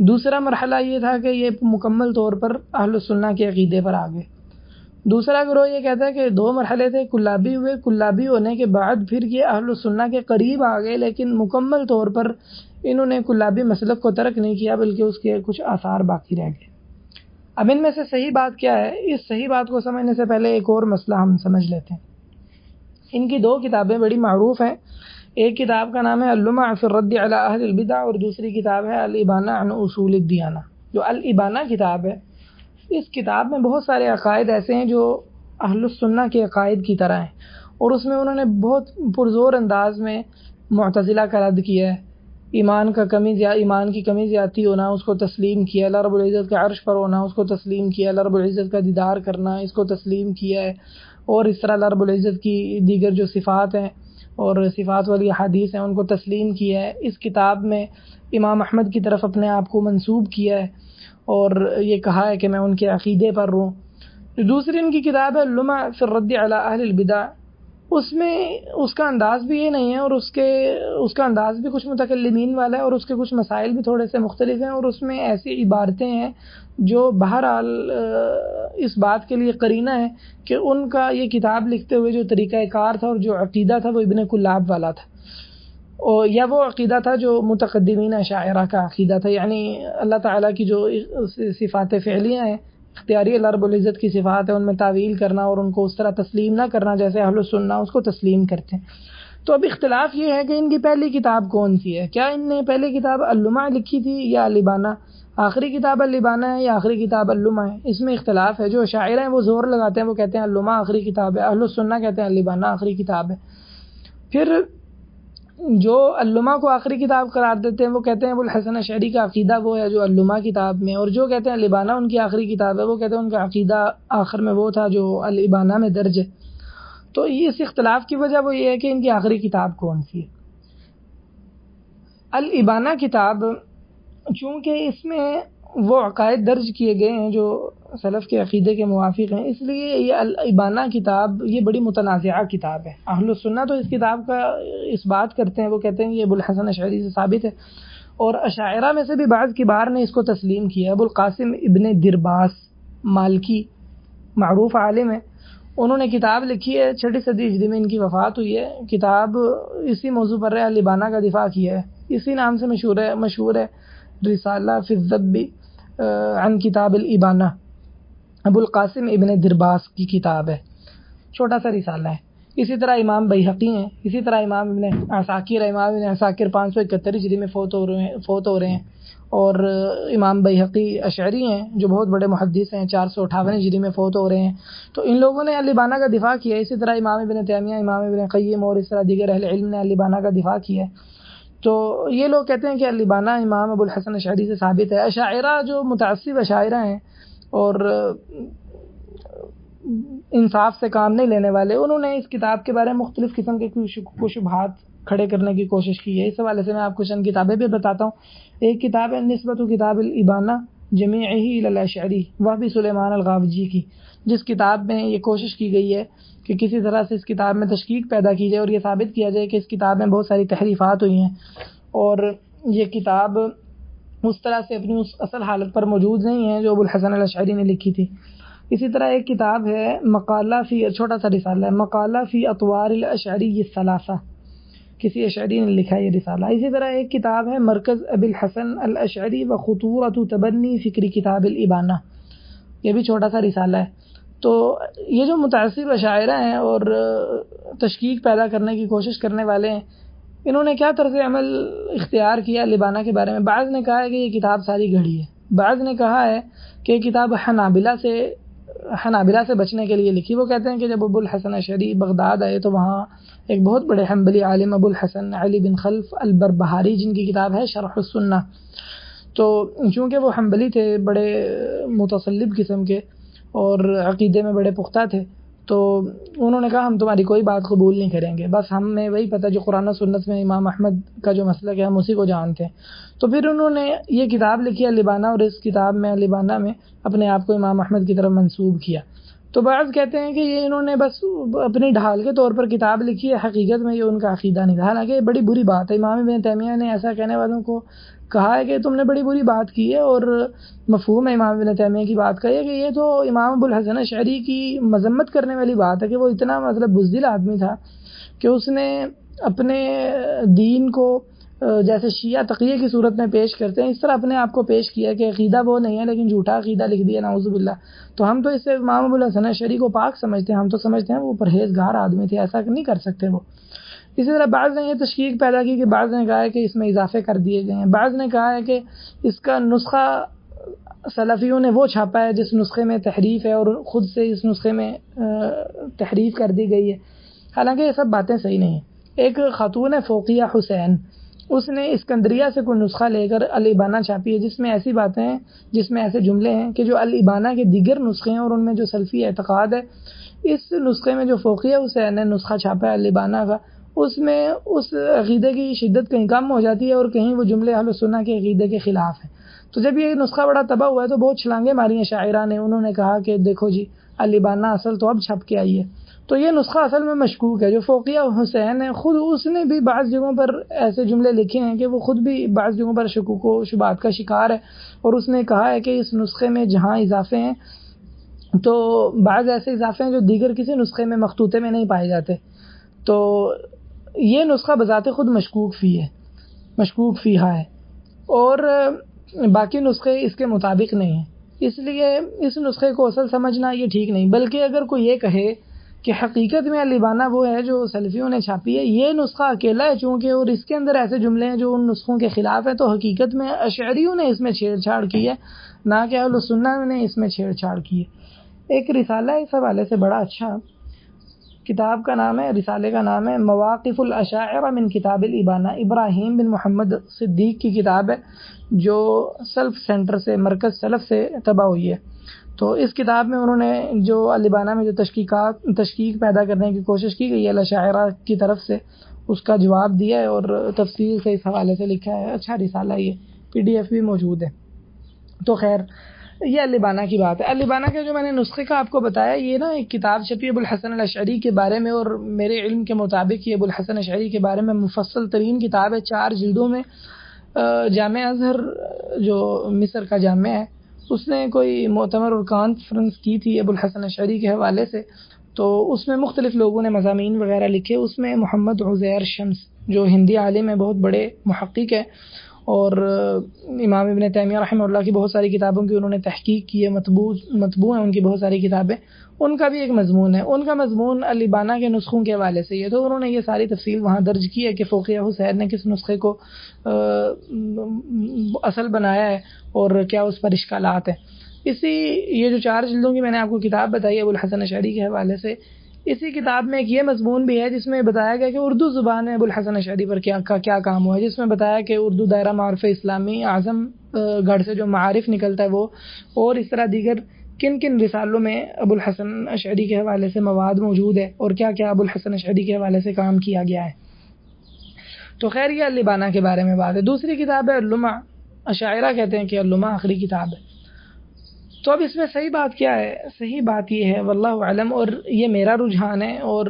دوسرا مرحلہ یہ تھا کہ یہ مکمل طور پر اہل السنہ کے عقیدے پر آ گئے۔ دوسرا گروہ یہ کہتا ہے کہ 2 مرحلے تھے، کلابی ہوئے، کلابی ہونے کے بعد پھر یہ اہل السنہ کے قریب آ گئے، لیکن مکمل طور پر انہوں نے کلابی مسلک کو ترک نہیں کیا بلکہ اس کے کچھ آثار باقی رہ گئے۔ اب ان میں سے صحیح بات کیا ہے، اس صحیح بات کو سمجھنے سے پہلے ایک اور مسئلہ ہم سمجھ لیتے ہیں۔ ان کی 2 کتابیں بڑی معروف ہیں، ایک کتاب کا نام ہے اللمع فی الرد علی اہل البدع اور دوسری کتاب ہے الابانہ عن اصول الدیانہ۔ جو الابانہ کتاب ہے اس کتاب میں بہت سارے عقائد ایسے ہیں جو اہل السنہ کے عقائد کی طرح ہیں، اور اس میں انہوں نے بہت پرزور انداز میں معتزلہ کا رد کیا ہے، ایمان کی کمی زیادتی ہونا اس کو تسلیم کیا، اللہ رب العزت کے عرش پر ہونا اس کو تسلیم کیا، اللہ رب العزت کا دیدار کرنا اس کو تسلیم کیا ہے، اور اس طرح اللہ رب العزت کی دیگر جو صفات ہیں اور صفات والی احادیث ہیں ان کو تسلیم کیا ہے۔ اس کتاب میں امام احمد کی طرف اپنے آپ کو منسوب کیا ہے اور یہ کہا ہے کہ میں ان کے عقیدے پر ہوں۔ دوسری ان کی کتاب ہے لمع فی الرد علی اہل البدع، اس میں اس کا انداز بھی یہ نہیں ہے، اور اس کا انداز بھی کچھ متکلمین والا ہے، اور اس کے کچھ مسائل بھی تھوڑے سے مختلف ہیں، اور اس میں ایسی عبارتیں ہیں جو بہرحال اس بات کے لیے قرینہ ہے کہ ان کا یہ کتاب لکھتے ہوئے جو طریقہ کار تھا اور جو عقیدہ تھا وہ ابن کلاب والا تھا، یا وہ عقیدہ تھا جو متقدمین اشاعرہ کا عقیدہ تھا، یعنی اللہ تعالیٰ کی جو صفات فعلیہ ہیں، اختیاری اللہ رب العزت کی صفات ہے، ان میں تعویل کرنا اور ان کو اس طرح تسلیم نہ کرنا جیسے اہل السنہ اس کو تسلیم کرتے ہیں۔ تو اب اختلاف یہ ہے کہ ان کی پہلی کتاب کون سی ہے، کیا ان نے پہلی کتاب اللمع لکھی تھی یا اللبانہ، آخری کتاب اللبانہ ہے یا آخری کتاب اللمع ہے، اس میں اختلاف ہے۔ جو شاعر ہیں وہ زور لگاتے ہیں، وہ کہتے ہیں اللمع آخری کتاب ہے، اہل السنہ کہتے ہیں اللبانہ آخری کتاب ہے۔ پھر جو اللمع کو آخری کتاب قرار دیتے ہیں وہ کہتے ہیں ابو الحسن اشعری کا عقیدہ وہ ہے جو اللمع کتاب میں، اور جو کہتے ہیں اللبانہ ان کی آخری کتاب ہے وہ کہتے ہیں ان کا عقیدہ آخر میں وہ تھا جو اللبانہ میں درج ہے۔ تو اس اختلاف کی وجہ وہ یہ ہے کہ ان کی آخری کتاب کون سی ہے۔ اللبانہ کتاب چونکہ اس میں وہ عقائد درج کیے گئے ہیں جو سلف کے عقیدے کے موافق ہیں، اس لیے یہ اللبانہ کتاب یہ بڑی متنازعہ کتاب ہے۔ اہل السنہ تو اس کتاب کا اس بات کرتے ہیں، وہ کہتے ہیں یہ ابو الحسن اشعری سے ثابت ہے، اور اشاعرہ میں سے بھی بعض کبار نے اس کو تسلیم کیا۔ ابو القاسم ابن درباس مالکی معروف عالم ہے، انہوں نے کتاب لکھی ہے 6 صدی ہجری میں ان کی وفات ہوئی ہے، کتاب اسی موضوع پر اللبانہ کا دفاع کیا ہے، اسی نام سے مشہور ہے رسالہ فی الذب عن کتاب الابانہ، ابو القاسم ابن درباس کی کتاب ہے، چھوٹا سا رسالہ ہے۔ اسی طرح امام بیہقی ہیں، اسی طرح امام ابن عساکر 571 ہجری میں فوت ہو رہے ہیں، اور امام بیہقی اشعری ہیں جو بہت بڑے محدث ہیں، 458 ہجری میں فوت ہو رہے ہیں۔ تو ان لوگوں نے اللبانہ کا دفاع کیا ہے، اسی طرح امام ابن تیمیہ، امام ابن قیم اور اس طرح دیگر اہل علم نے اللبانہ کا دفاع کیا ہے۔ تو یہ لوگ کہتے ہیں کہ اللبانہ امام ابو الحسن اشعری سے ثابت ہے۔ اشاعرہ جو متعصب اشاعرہ ہیں اور انصاف سے کام نہیں لینے والے، انہوں نے اس کتاب کے بارے میں مختلف قسم کے شبہات کھڑے کرنے کی کوشش کی ہے۔ اس حوالے سے میں آپ کو چند کتابیں بھی بتاتا ہوں۔ ایک کتاب ہے نسبت کتاب الابانہ جمیعہ الی الاشعری وہبی سلیمان الغافجی کی، جس کتاب میں یہ کوشش کی گئی ہے کہ کسی طرح سے اس کتاب میں تشکیک پیدا کی جائے اور یہ ثابت کیا جائے کہ اس کتاب میں بہت ساری تحریفات ہوئی ہیں، اور یہ کتاب اس طرح سے اپنی اس اصل حالت پر موجود نہیں ہے جو ابو الحسن الاشعری نے لکھی تھی۔ اسی طرح ایک کتاب ہے مقالہ فی، چھوٹا سا رسالہ ہے، مقالہ فی اطوار الاشعری الثلاثہ، کسی اشعری نے لکھا ہے یہ رسالہ۔ اسی طرح ایک کتاب ہے مرکز ابی الحسن الاشعری و خطورۃ تبنی فکری کتاب الابانہ، یہ بھی چھوٹا سا رسالہ ہے۔ تو یہ جو متعصب اشاعرہ ہیں اور تشکیک پیدا کرنے کی کوشش کرنے والے ہیں، انہوں نے کیا طرز عمل اختیار کیا لبانہ کے بارے میں؟ بعض نے کہا ہے کہ یہ کتاب ساری گھڑی ہے، بعض نے کہا ہے کہ یہ کتاب حنابلہ سے بچنے کے لیے لکھی۔ وہ کہتے ہیں کہ جب ابو الحسن اشعری بغداد آئے تو وہاں ایک بہت بڑے حنبلی عالم ابو الحسن علی بن خلف البربہاری، جن کی کتاب ہے شرح السنہ، تو چونکہ وہ حنبلی تھے، بڑے متصلب قسم کے اور عقیدے میں بڑے پختہ تھے، تو انہوں نے کہا ہم تمہاری کوئی بات قبول نہیں کریں گے، بس ہمیں وہی پتہ جو قرآن و سنت میں امام احمد کا جو مسلک ہے ہم اسی کو جانتے ہیں۔ تو پھر انہوں نے یہ کتاب لکھی اللبانہ، اور اس کتاب میں اللبانہ میں اپنے آپ کو امام احمد کی طرف منسوب کیا۔ تو بعض کہتے ہیں کہ یہ انہوں نے بس اپنی ڈھال کے طور پر کتاب لکھی ہے، حقیقت میں یہ ان کا عقیدہ نہیں تھا، حالانکہ یہ بڑی بری بات ہے۔ امام ابن تیمیہ نے ایسا کہنے والوں کو کہا ہے کہ تم نے بڑی بری بات کی ہے، اور مفہوم ہے امام ابن تیمیہ کی بات کا یہ کہ یہ تو امام ابو الحسن اشعری کی مذمت کرنے والی بات ہے کہ وہ اتنا بزدل آدمی تھا کہ اس نے اپنے دین کو جیسے شیعہ تقیہ کی صورت میں پیش کرتے ہیں اس طرح اپنے آپ کو پیش کیا کہ عقیدہ وہ نہیں ہے لیکن جھوٹا عقیدہ لکھ دیا، نعوذ باللہ۔ تو ہم تو اس سے امام ابو الحسن اشعری کو پاک سمجھتے ہیں، ہم تو سمجھتے ہیں وہ پرہیزگار آدمی تھے، ایسا نہیں کر سکتے وہ۔ اسی طرح بعض نے یہ تشکیک پیدا کی کہ بعض نے کہا ہے کہ اس میں اضافے کر دیے گئے ہیں، بعض نے کہا ہے کہ اس کا نسخہ سلفیوں نے وہ چھاپا ہے جس نسخے میں تحریف ہے، اور خود سے اس نسخے میں تحریف کر دی گئی ہے، حالانکہ یہ سب باتیں صحیح نہیں ہیں۔ ایک خاتون ہے فوقیہ حسین، اس نے اسکندریہ سے کوئی نسخہ لے کر الابانہ چھاپی ہے جس میں ایسی باتیں ہیں، جس میں ایسے جملے ہیں کہ جو الابانہ کے دیگر نسخے ہیں اور ان میں جو سلفی اعتقاد ہے، اس نسخے میں جو فوقیہ حسین نے نسخہ چھاپا ہے الابانہ کا، اس میں اس عقیدے کی شدت کہیں کم ہو جاتی ہے اور کہیں وہ جملے اہل سنہ کے عقیدے کے خلاف ہیں۔ تو جب یہ نسخہ بڑا تباہ ہوا ہے تو بہت چھلانگیں ماری ہیں شاعرہ نے. انہوں نے کہا کہ دیکھو جی الابانہ اصل تو اب چھپ کے آئی ہے. تو یہ نسخہ اصل میں مشکوک ہے. جو فوقیہ حسین ہے خود اس نے بھی بعض جگہوں پر ایسے جملے لکھے ہیں کہ وہ خود بھی بعض جگہوں پر شکوک و شبہات کا شکار ہے, اور اس نے کہا ہے کہ اس نسخے میں جہاں اضافے ہیں تو بعض ایسے اضافے ہیں جو دیگر کسی نسخے میں مخطوطے میں نہیں پائے جاتے. تو یہ نسخہ بذات خود مشکوک فیہا ہے, اور باقی نسخے اس کے مطابق نہیں ہیں. اس لیے اس نسخے کو اصل سمجھنا یہ ٹھیک نہیں. بلکہ اگر کوئی یہ کہے کہ حقیقت میں الابانہ وہ ہے جو سلفیوں نے چھاپی ہے, یہ نسخہ اکیلا ہے چونکہ, اور اس کے اندر ایسے جملے ہیں جو ان نسخوں کے خلاف ہیں, تو حقیقت میں اشعریوں نے اس میں چھیڑ چھاڑ کی ہے, نہ کہ اہل السنہ نے اس میں چھیڑ چھاڑ کی ہے. ایک رسالہ اس حوالے سے بڑا اچھا کتاب کا نام ہے, رسالے کا نام ہے مواقف الاشاعرہ من کتاب الابانہ. ابراہیم بن محمد صدیق کی کتاب ہے جو سلف سینٹر سے, مرکز سلف سے طبع ہوئی ہے. تو اس کتاب میں انہوں نے جو الابانہ میں جو تشکیک پیدا کرنے کی کوشش کی گئی ہے الاشاعرہ کی طرف سے, اس کا جواب دیا ہے اور تفصیل سے اس حوالے سے لکھا ہے. اچھا رسالہ, یہ PDF بھی موجود ہے. تو خیر یہ الابانہ کی بات ہے. الابانہ کا جو میں نے نسخے کا آپ کو بتایا, یہ نا ایک کتاب چھپی ابو الحسن الاشعری کے بارے میں, اور میرے علم کے مطابق یہ ابو الحسن اشعری کے بارے میں مفصل ترین کتاب ہے, 4 جلدوں میں. جامعہ ازہر جو مصر کا جامعہ ہے, اس نے کوئی معتمر اور کانفرنس کی تھی ابو الحسن اشعری کے حوالے سے, تو اس میں مختلف لوگوں نے مضامین وغیرہ لکھے. اس میں محمد عزیر شمس جو ہندی عالم ہے, بہت بڑے محقق ہے, اور امام ابن تیمیہ رحمہ اللہ کی بہت ساری کتابوں کی انہوں نے تحقیق کی ہے, مطبوع ہیں ان کی بہت ساری کتابیں. ان کا بھی ایک مضمون ہے, ان کا مضمون الابانہ کے نسخوں کے حوالے سے ہے. تو انہوں نے یہ ساری تفصیل وہاں درج کی ہے کہ فوقیہ حسین نے کس نسخے کو اصل بنایا ہے اور کیا اس پر اشکالات ہیں. یہ جو 4 جلدوں کی میں نے آپ کو کتاب بتائی ہے ابو الحسن اشعری کے حوالے سے, اسی کتاب میں ایک یہ مضمون بھی ہے جس میں بتایا گیا کہ اردو زبان میں ابو الحسن اشعری پر کیا کام ہوا ہے, جس میں بتایا کہ اردو دائرہ معارف اسلامی اعظم گڑھ سے جو معارف نکلتا ہے وہ, اور اس طرح دیگر کن کن رسالوں میں ابو الحسن اشعری کے حوالے سے مواد موجود ہے, اور کیا کیا ابو الحسن اشعری کے حوالے سے کام کیا گیا ہے. تو خیر یہ الابانہ کے بارے میں بات ہے. دوسری کتاب ہے اللمع. اشاعرہ کہتے ہیں کہ اللمع آخری کتاب ہے. تو اب اس میں صحیح بات کیا ہے؟ صحیح بات یہ ہے واللہ اعلم, اور یہ میرا رجحان ہے, اور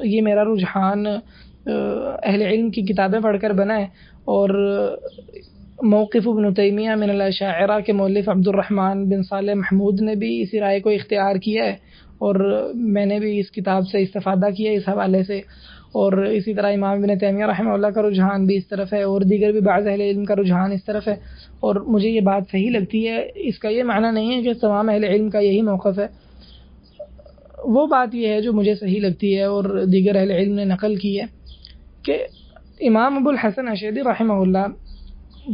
یہ میرا رجحان اہل علم کی کتابیں پڑھ کر بنا ہے, اور موقف ابن تیمیہ من الاشاعرہ کے مؤلف عبد الرحمن بن صالح محمود نے بھی اسی رائے کو اختیار کیا ہے, اور میں نے بھی اس کتاب سے استفادہ کیا اس حوالے سے. اور اسی طرح امام ابن تیمیہ رحمہ اللہ کا رجحان بھی اس طرف ہے, اور دیگر بھی بعض اہل علم کا رجحان اس طرف ہے, اور مجھے یہ بات صحیح لگتی ہے. اس کا یہ معنی نہیں ہے کہ تمام اہل علم کا یہی موقف ہے, وہ بات یہ ہے جو مجھے صحیح لگتی ہے اور دیگر اہل علم نے نقل کی ہے کہ امام ابو الحسن اشعری رحمہ اللہ,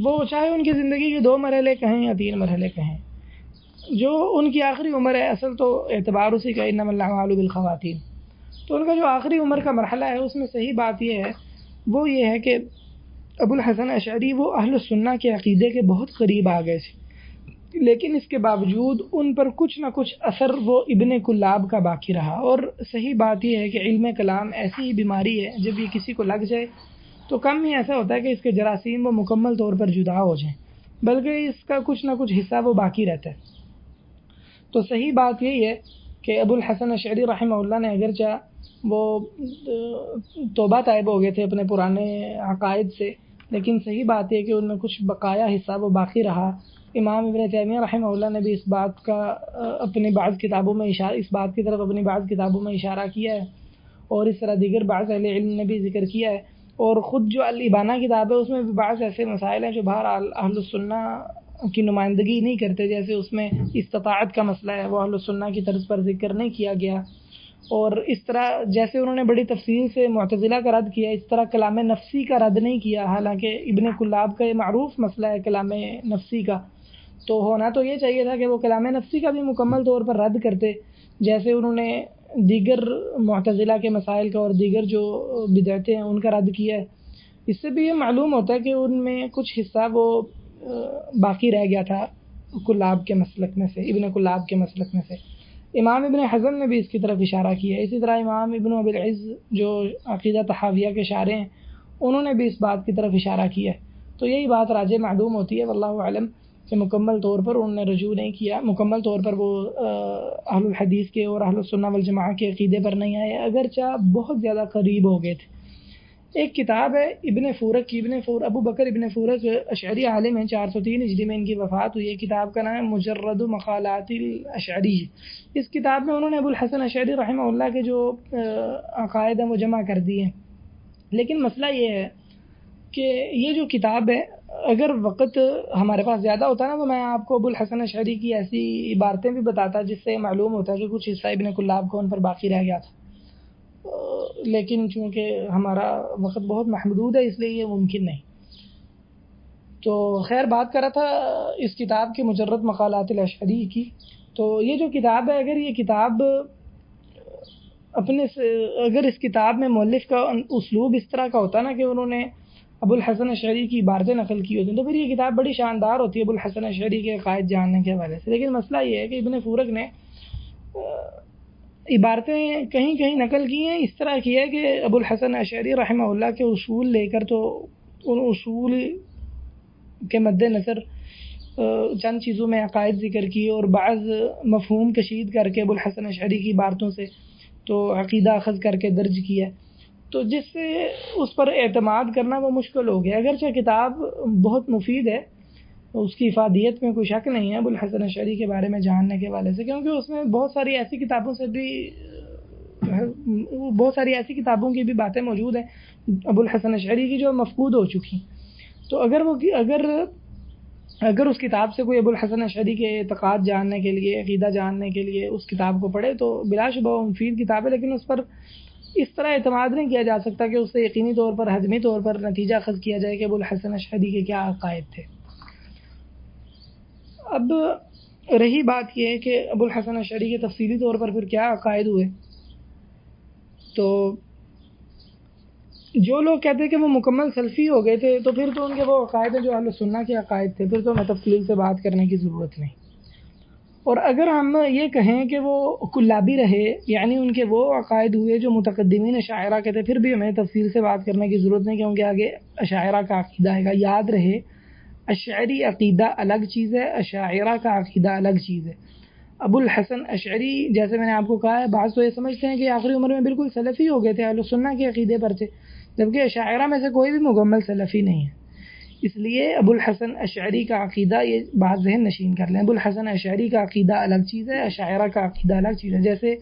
وہ چاہے ان کی زندگی کے 2 مرحلے کہیں یا 3 مرحلے کہیں, جو ان کی آخری عمر ہے, اصل تو اعتبار اسی کا انما الاعمال بالخواتیم, تو ان کا جو آخری عمر کا مرحلہ ہے اس میں صحیح بات یہ ہے, وہ یہ ہے کہ ابو الحسن اشعری وہ اہل السنہ کے عقیدے کے بہت قریب آ گئے تھے, لیکن اس کے باوجود ان پر کچھ نہ کچھ اثر وہ ابن کلاب کا باقی رہا. اور صحیح بات یہ ہے کہ علم کلام ایسی ہی بیماری ہے, جب یہ کسی کو لگ جائے تو کم ہی ایسا ہوتا ہے کہ اس کے جراثیم وہ مکمل طور پر جدا ہو جائیں, بلکہ اس کا کچھ نہ کچھ حصہ وہ باقی رہتا ہے. تو صحیح بات یہی ہے کہ ابو الحسن اشعری رحمہ اللہ نے اگرچہ وہ توبہ طائب ہو گئے تھے اپنے پرانے عقائد سے, لیکن صحیح بات یہ ہے کہ ان میں کچھ بقایا حصہ وہ باقی رہا. امام ابن تیمیہ رحمہ اللہ نے بھی اس بات کا اپنی بعض کتابوں میں اس بات کی طرف اپنی بعض کتابوں میں اشارہ کیا ہے, اور اس طرح دیگر بعض اہل علم نے بھی ذکر کیا ہے. اور خود جو الابانہ کتاب ہے اس میں بھی بعض ایسے مسائل ہیں جو بہرحال اہل السنہ کی نمائندگی نہیں کرتے, جیسے اس میں استطاعت کا مسئلہ ہے, وہ اہل السنہ کی طرز پر ذکر نہیں کیا گیا. اور اس طرح جیسے انہوں نے بڑی تفصیل سے معتزلہ کا رد کیا, اس طرح کلام نفسی کا رد نہیں کیا, حالانکہ ابن کلاب کا یہ معروف مسئلہ ہے کلام نفسی کا. تو ہونا تو یہ چاہیے تھا کہ وہ کلام نفسی کا بھی مکمل طور پر رد کرتے, جیسے انہوں نے دیگر معتزلہ کے مسائل کا اور دیگر جو بدعتیں ہیں ان کا رد کیا ہے. اس سے بھی یہ معلوم ہوتا ہے کہ ان میں کچھ حصہ وہ باقی رہ گیا تھا کلاب کے مسلک میں سے, ابن کلاب کے مسلک میں سے. امام ابن حزم نے بھی اس کی طرف اشارہ کیا ہے. اسی طرح امام ابن ابی العز جو عقیدہ طحاویہ کے شارح ہیں, انہوں نے بھی اس بات کی طرف اشارہ کیا ہے. تو یہی بات راجح معلوم ہوتی ہے واللہ اعلم کہ مکمل طور پر انہوں نے رجوع نہیں کیا، مکمل طور پر وہ اہل الحدیث کے اور اہل السنہ والجماعہ کے عقیدے پر نہیں آئے، اگرچہ بہت زیادہ قریب ہو گئے تھے۔ ایک کتاب ہے ابن فورک کی، ابو بکر ابن فورک اشعری عالم ہیں، 403 ہجری میں ان کی وفات ہوئی ہے۔ کتاب کا نام ہے مجرد مقالات الاشعری۔ اس کتاب میں انہوں نے ابو الحسن اشعری رحمہ اللہ کے جو عقائد ہیں وہ جمع کر دیے ہیں، لیکن مسئلہ یہ ہے کہ یہ جو کتاب ہے، اگر وقت ہمارے پاس زیادہ ہوتا نا تو میں آپ کو ابو الحسن اشعری کی ایسی عبارتیں بھی بتاتا جس سے معلوم ہوتا ہے کہ کچھ حصہ ابن کلاب کو ان پر باقی رہ گیا تھا، لیکن چونکہ ہمارا وقت بہت محدود ہے اس لیے یہ ممکن نہیں۔ تو خیر بات کر رہا تھا اس کتاب کے مجرد مقالات الاشعری کی۔ تو یہ جو کتاب ہے، اگر یہ کتاب اگر اس کتاب میں مؤلف کا اسلوب اس طرح کا ہوتا نا کہ انہوں نے ابو الحسن اشعری کی عبارتیں نقل کی ہوتی تو پھر یہ کتاب بڑی شاندار ہوتی ہے ابو الحسن اشعری کے عقائد جاننے کے حوالے سے، لیکن مسئلہ یہ ہے کہ ابن فورک نے عبارتیں کہیں کہیں نقل کی ہیں، اس طرح کی ہے کہ ابو الحسن اشعری رحمہ اللہ کے اصول لے کر تو ان اصول کے مد نظر چند چیزوں میں عقائد ذکر کی اور بعض مفہوم کشید کر کے ابو الحسن اشعری کی عبارتوں سے تو عقیدہ اخذ کر کے درج کیا، تو جس سے اس پر اعتماد کرنا وہ مشکل ہو گیا۔ اگرچہ کتاب بہت مفید ہے، اس کی افادیت میں کوئی شک نہیں ہے ابو الحسن اشعری کے بارے میں جاننے کے حوالے سے، کیونکہ اس میں بہت ساری ایسی کتابوں کی بھی باتیں موجود ہیں ابو الحسن اشعری کی جو مفقود ہو چکی۔ تو اگر اس کتاب سے کوئی ابو الحسن اشعری کے اعتقاد جاننے کے لیے، عقیدہ جاننے کے لیے اس کتاب کو پڑھے تو بلا شبہ وہ مفید کتاب ہے، لیکن اس پر اس طرح اعتماد نہیں کیا جا سکتا کہ اس سے یقینی طور پر، حتمی طور پر نتیجہ اخذ کیا جائے کہ ابو الحسن اشعری کے کیا عقائد تھے۔ اب رہی بات یہ ہے کہ ابو الحسن اشعری کے تفصیلی طور پر پھر کیا عقائد ہوئے، تو جو لوگ کہتے ہیں کہ وہ مکمل سلفی ہو گئے تھے تو پھر تو ان کے وہ عقائد ہیں جو اہل سنہ کے عقائد تھے، پھر تو ہمیں تفصیل سے بات کرنے کی ضرورت نہیں۔ اور اگر ہم یہ کہیں کہ وہ کلابی رہے، یعنی ان کے وہ عقائد ہوئے جو متقدمین اشاعرہ کے تھے، پھر بھی ہمیں تفصیل سے بات کرنے کی ضرورت نہیں، کیونکہ آگے اشاعرہ کا عقیدہ آئے گا۔ یاد رہے اشعری عقیدہ الگ چیز ہے، اشاعرہ کا عقیدہ الگ چیز ہے۔ ابو الحسن اشعری جیسے میں نے آپ کو کہا ہے، بعض تو یہ سمجھتے ہیں کہ آخری عمر میں بالکل سلفی ہو گئے تھے، اہل سنہ کے عقیدے پر تھے، جبکہ اشاعرہ میں سے کوئی بھی مکمل سلفی نہیں ہے۔ اس لیے ابو الحسن اشعری کا عقیدہ، یہ بات ذہن نشین کر لیں، ابو الحسن اشعری کا عقیدہ الگ چیز ہے، اشاعرہ کا عقیدہ الگ چیز ہے۔ جیسے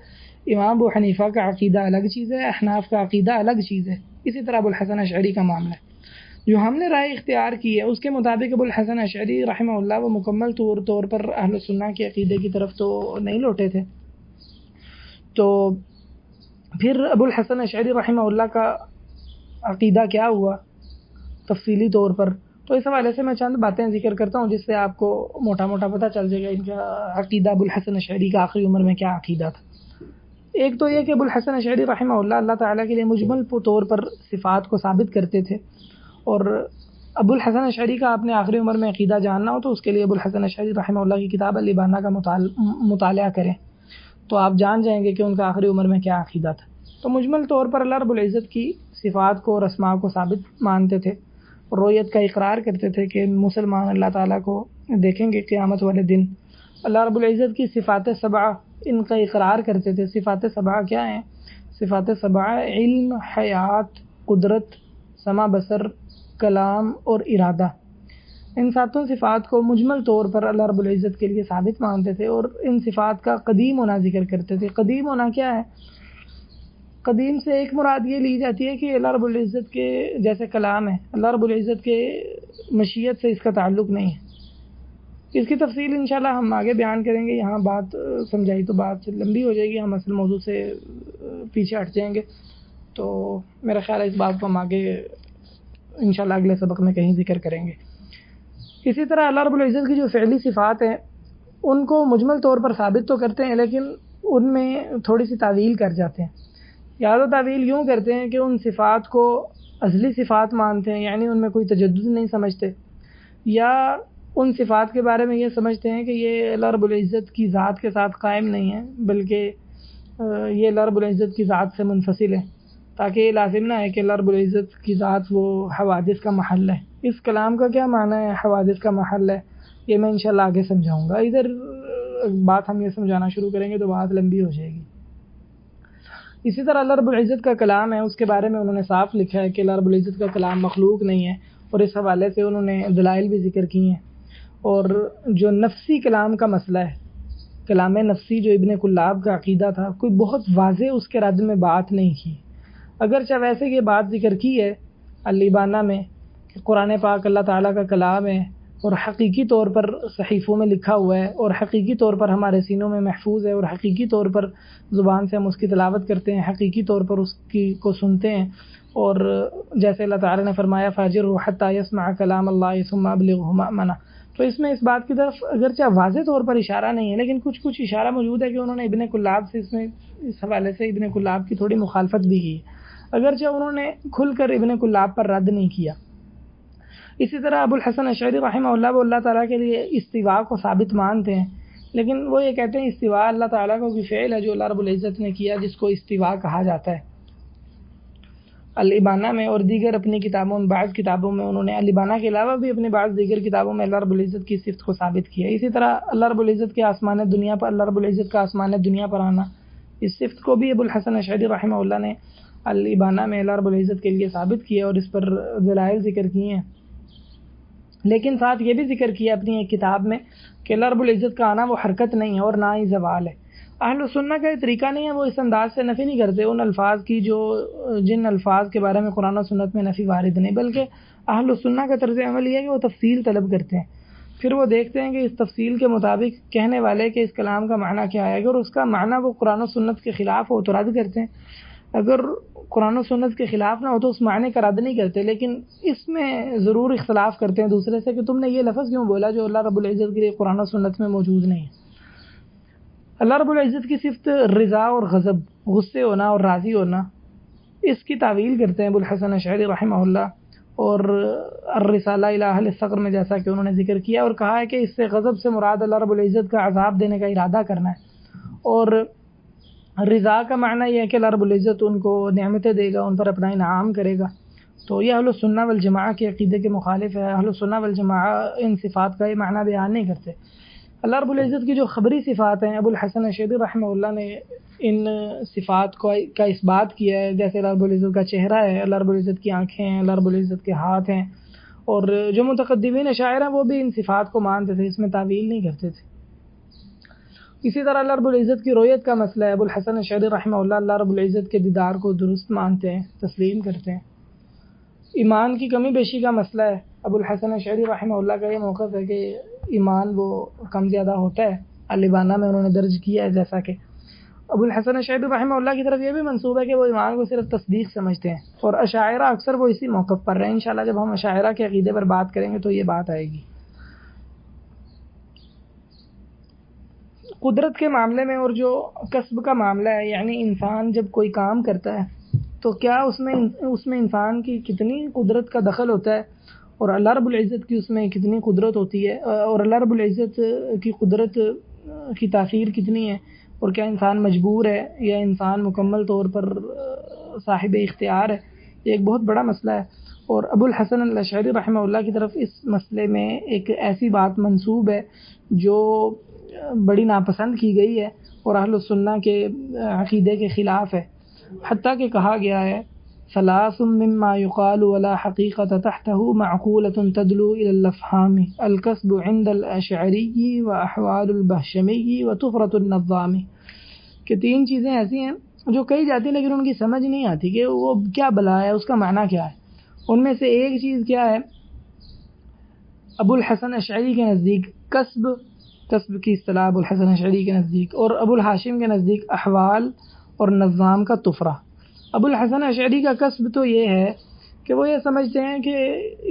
امام ابو حنیفہ کا عقیدہ الگ چیز ہے، احناف کا عقیدہ الگ چیز ہے، اسی طرح ابو الحسن اشعری کا معاملہ ہے۔ جو ہم نے رائے اختیار کی ہے اس کے مطابق ابو الحسن اشعری رحمہ اللہ وہ مکمل طور پر اہل سنہ کے عقیدے کی طرف تو نہیں لوٹے تھے۔ تو پھر ابو الحسن اشعری رحمہ اللہ کا عقیدہ کیا ہوا تفصیلی طور پر، تو اس حوالے سے میں چند باتیں ذکر کرتا ہوں جس سے آپ کو موٹا موٹا پتہ چل جائے گا ان کا عقیدہ، ابو الحسن اشعری کا آخری عمر میں کیا عقیدہ تھا۔ ایک تو یہ کہ ابو الحسن اشعری رحمہ اللہ تعالیٰ کے لیے مجمل طور پر صفات کو ثابت کرتے تھے، اور ابو الحسن اشعری کا آپ نے آخری عمر میں عقیدہ جاننا ہو تو اس کے لیے ابو الحسن اشعری رحمہ اللہ کی کتاب الابانہ کا مطالعہ کریں تو آپ جان جائیں گے کہ ان کا آخری عمر میں کیا عقیدہ تھا۔ تو مجمل طور پر اللہ رب العزت کی صفات کو اور اسماء کو ثابت مانتے تھے، رویت کا اقرار کرتے تھے کہ مسلمان اللہ تعالیٰ کو دیکھیں گے قیامت والے دن۔ اللہ رب العزت کی صفات سبعہ ان کا اقرار کرتے تھے۔ صفات سبعہ کیا ہیں؟ صفات سبعہ علم، حیات، قدرت، سمع، بصر، کلام اور ارادہ، ان ساتوں صفات کو مجمل طور پر اللہ رب العزت کے لیے ثابت مانتے تھے، اور ان صفات کا قدیم ہونا ذکر کرتے تھے۔ قدیم ہونا کیا ہے؟ قدیم سے ایک مراد یہ لی جاتی ہے کہ اللہ رب العزت کے جیسے کلام ہے، اللہ رب العزت کے مشیت سے اس کا تعلق نہیں ہے۔ اس کی تفصیل انشاءاللہ ہم آگے بیان کریں گے، یہاں بات سمجھائی تو بات لمبی ہو جائے گی، ہم اصل موضوع سے پیچھے ہٹ جائیں گے، تو میرا خیال ہے اس بات کو ہم آگے انشاءاللہ اگلے سبق میں کہیں ذکر کریں گے۔ اسی طرح اللہ رب العزت کی جو فعلی صفات ہیں ان کو مجمل طور پر ثابت تو کرتے ہیں، لیکن ان میں تھوڑی سی تعویل کر جاتے ہیں، یا تو تعویل یوں کرتے ہیں کہ ان صفات کو اصلی صفات مانتے ہیں، یعنی ان میں کوئی تجدد نہیں سمجھتے، یا ان صفات کے بارے میں یہ سمجھتے ہیں کہ یہ اللہ رب العزت کی ذات کے ساتھ قائم نہیں ہے، بلکہ یہ اللہ رب العزت کی ذات سے منفصل ہے، تاکہ یہ لازم نہ ہے کہ اللہ رب العزت کی ذات وہ حوادث کا محل ہے۔ اس کلام کا کیا معنی ہے حوادث کا محل ہے؟ یہ میں انشاءاللہ آگے سمجھاؤں گا. ادھر بات ہم یہ سمجھانا شروع کریں گے تو بات لمبی ہو جائے گی. اسی طرح اللہ رب العزت کا کلام ہے، اس کے بارے میں انہوں نے صاف لکھا ہے کہ اللہ رب العزت کا کلام مخلوق نہیں ہے، اور اس حوالے سے انہوں نے دلائل بھی ذکر کی ہیں. اور جو نفسی کلام کا مسئلہ ہے، کلام نفسی جو ابن کلاب کا عقیدہ تھا، کوئی بہت واضح اس کے رد میں بات نہیں کی، اگرچہ ویسے یہ بات ذکر کی ہے الابانہ میں کہ قرآن پاک اللہ تعالیٰ کا کلام ہے اور حقیقی طور پر صحیفوں میں لکھا ہوا ہے اور حقیقی طور پر ہمارے سینوں میں محفوظ ہے اور حقیقی طور پر زبان سے ہم اس کی تلاوت کرتے ہیں، حقیقی طور پر اس کو سنتے ہیں. اور جیسے اللہ تعالیٰ نے فرمایا فاجرہ حتی یسمع کلام اللہ ثم ابلغہ مأمنہ، تو اس میں اس بات کی طرف اگرچہ واضح طور پر اشارہ نہیں ہے لیکن کچھ اشارہ موجود ہے کہ انہوں نے ابن کلاب سے اس حوالے سے ابن کلاب کی تھوڑی مخالفت بھی کی، اگرچہ انہوں نے کھل کر ابن کلاب پر رد نہیں کیا. اسی طرح ابو الحسن اشعری رحمہ اللہ وہ اللہ تعالیٰ کے لیے استوا کو ثابت مانتے ہیں، لیکن وہ یہ کہتے ہیں استوا اللہ تعالیٰ کا کوئی فعل ہے جو اللہ رب العزت نے کیا جس کو استوا کہا جاتا ہے. الابانہ میں اور دیگر اپنی کتابوں میں، بعض کتابوں میں انہوں نے الابانہ کے علاوہ بھی اپنے بعض دیگر کتابوں میں اللہ رب العزت کی صفت کو ثابت کیا. اسی طرح اللہ رب العزت کے آسمان دنیا پر، اللہ رب العزت کا آسمان دنیا پر آنا، اس صفت کو بھی ابو الحسن اشعری رحمہ اللہ نے الابانہ میں اللہ رب العزت کے لیے ثابت کیا اور اس پر دلائل ذکر کیے ہیں. لیکن ساتھ یہ بھی ذکر کیا اپنی ایک کتاب میں کہ اللہ رب العزت کا آنا وہ حرکت نہیں ہے اور نہ ہی زوال ہے. اہل سنہ کا یہ طریقہ نہیں ہے، وہ اس انداز سے نفی نہیں کرتے ان الفاظ کی جن الفاظ کے بارے میں قرآن و سنت میں نفی وارد نہیں، بلکہ اہل سنہ کا طرز عمل یہ ہے کہ وہ تفصیل طلب کرتے ہیں، پھر وہ دیکھتے ہیں کہ اس تفصیل کے مطابق کہنے والے کے اس کلام کا معنی کیا ہے. اگر اس کا معنی وہ قرآن و سنت کے خلاف ہو تو رد کرتے ہیں، اگر قرآن و سنت کے خلاف نہ ہو تو اس معنی کا رد نہیں کرتے، لیکن اس میں ضرور اختلاف کرتے ہیں دوسرے سے کہ تم نے یہ لفظ کیوں بولا جو اللہ رب العزت کے لیے قرآن و سنت میں موجود نہیں ہے. اللہ رب العزت کی صفت رضا اور غضب، غصے ہونا اور راضی ہونا، اس کی تعویل کرتے ہیں ابو الحسن اشعری رحمہ اللہ، اور الرسالہ الی اہل الثغر میں جیسا کہ انہوں نے ذکر کیا اور کہا ہے کہ اس سے غضب سے مراد اللہ رب العزت کا عذاب دینے کا ارادہ کرنا ہے، اور رضا کا معنی یہ ہے کہ اللہ رب العزت ان کو نعمتیں دے گا، ان پر اپنا انعام کرے گا. تو یہ اہل السنہ والجماعہ کے عقیدے کے مخالف ہے. اہل السنہ والجماعہ ان صفات کا یہ معنی بیان نہیں کرتے. اللہ رب العزت کی جو خبری صفات ہیں ابو الحسن اشعری رحمہ اللہ نے ان صفات کا اس بات کیا ہے، جیسے اللہ رب العزت کا چہرہ ہے، اللہ رب العزت کی آنکھیں ہیں، اللہ رب العزت کے ہاتھ ہیں، اور جو متقدمین اشاعرہ ہیں وہ بھی ان صفات کو مانتے تھے، اس میں تعویل نہیں کرتے تھے. اسی طرح اللہ رب العزت کی رؤیت کا مسئلہ ہے. ابو الحسن اشعری رحمہ اللہ رب العزت کے دیدار کو درست مانتے ہیں، تسلیم کرتے ہیں. ایمان کی کمی بیشی کا مسئلہ ہے. ابو الحسن اشعری رحمہ اللہ کا یہ موقف ہے کہ ایمان وہ کم زیادہ ہوتا ہے. الابانہ میں انہوں نے درج کیا ہے، جیسا کہ ابو الحسن اشعری رحمہ اللہ کی طرف یہ بھی منسوب ہے کہ وہ ایمان کو صرف تصدیق سمجھتے ہیں، اور اشاعرہ اکثر وہ اسی موقف پر رہے ہیں. انشاءاللہ جب ہم اشاعرہ کے عقیدے پر بات کریں گے تو یہ بات آئے گی. قدرت کے معاملے میں اور جو کسب کا معاملہ ہے، یعنی انسان جب کوئی کام کرتا ہے تو کیا اس میں انسان کی کتنی قدرت کا دخل ہوتا ہے اور اللہ رب العزت کی اس میں کتنی قدرت ہوتی ہے، اور اللہ رب العزت کی قدرت کی تاثیر کتنی ہے، اور کیا انسان مجبور ہے یا انسان مکمل طور پر صاحب اختیار ہے. یہ ایک بہت بڑا مسئلہ ہے، اور ابو الحسن الاشعری رحمہ اللہ کی طرف اس مسئلے میں ایک ایسی بات منسوب ہے جو بڑی ناپسند کی گئی ہے اور اہل السنہ کے عقیدے کے خلاف ہے. حتیٰ کہ کہا گیا ہے ثلاث مما يقال ولا حقيقة تحته معقولة تدلو إلى الافهام الكسب عند الاشعری واحوال البہشمی وطفرة النظامی، کہ تین چیزیں ایسی ہیں جو کہی جاتی ہیں لیکن ان کی سمجھ نہیں آتی کہ وہ کیا بلا ہے، اس کا معنی کیا ہے. ان میں سے ایک چیز کیا ہے، ابو الحسن اشعری کے نزدیک کسب کی اصطلاح ابو الحسن اشعری کے نزدیک، اور ابو الحاشم کے نزدیک احوال اور نظام کا طفرہ. ابو الحسن اشعری کا کسب تو یہ ہے کہ وہ یہ سمجھتے ہیں کہ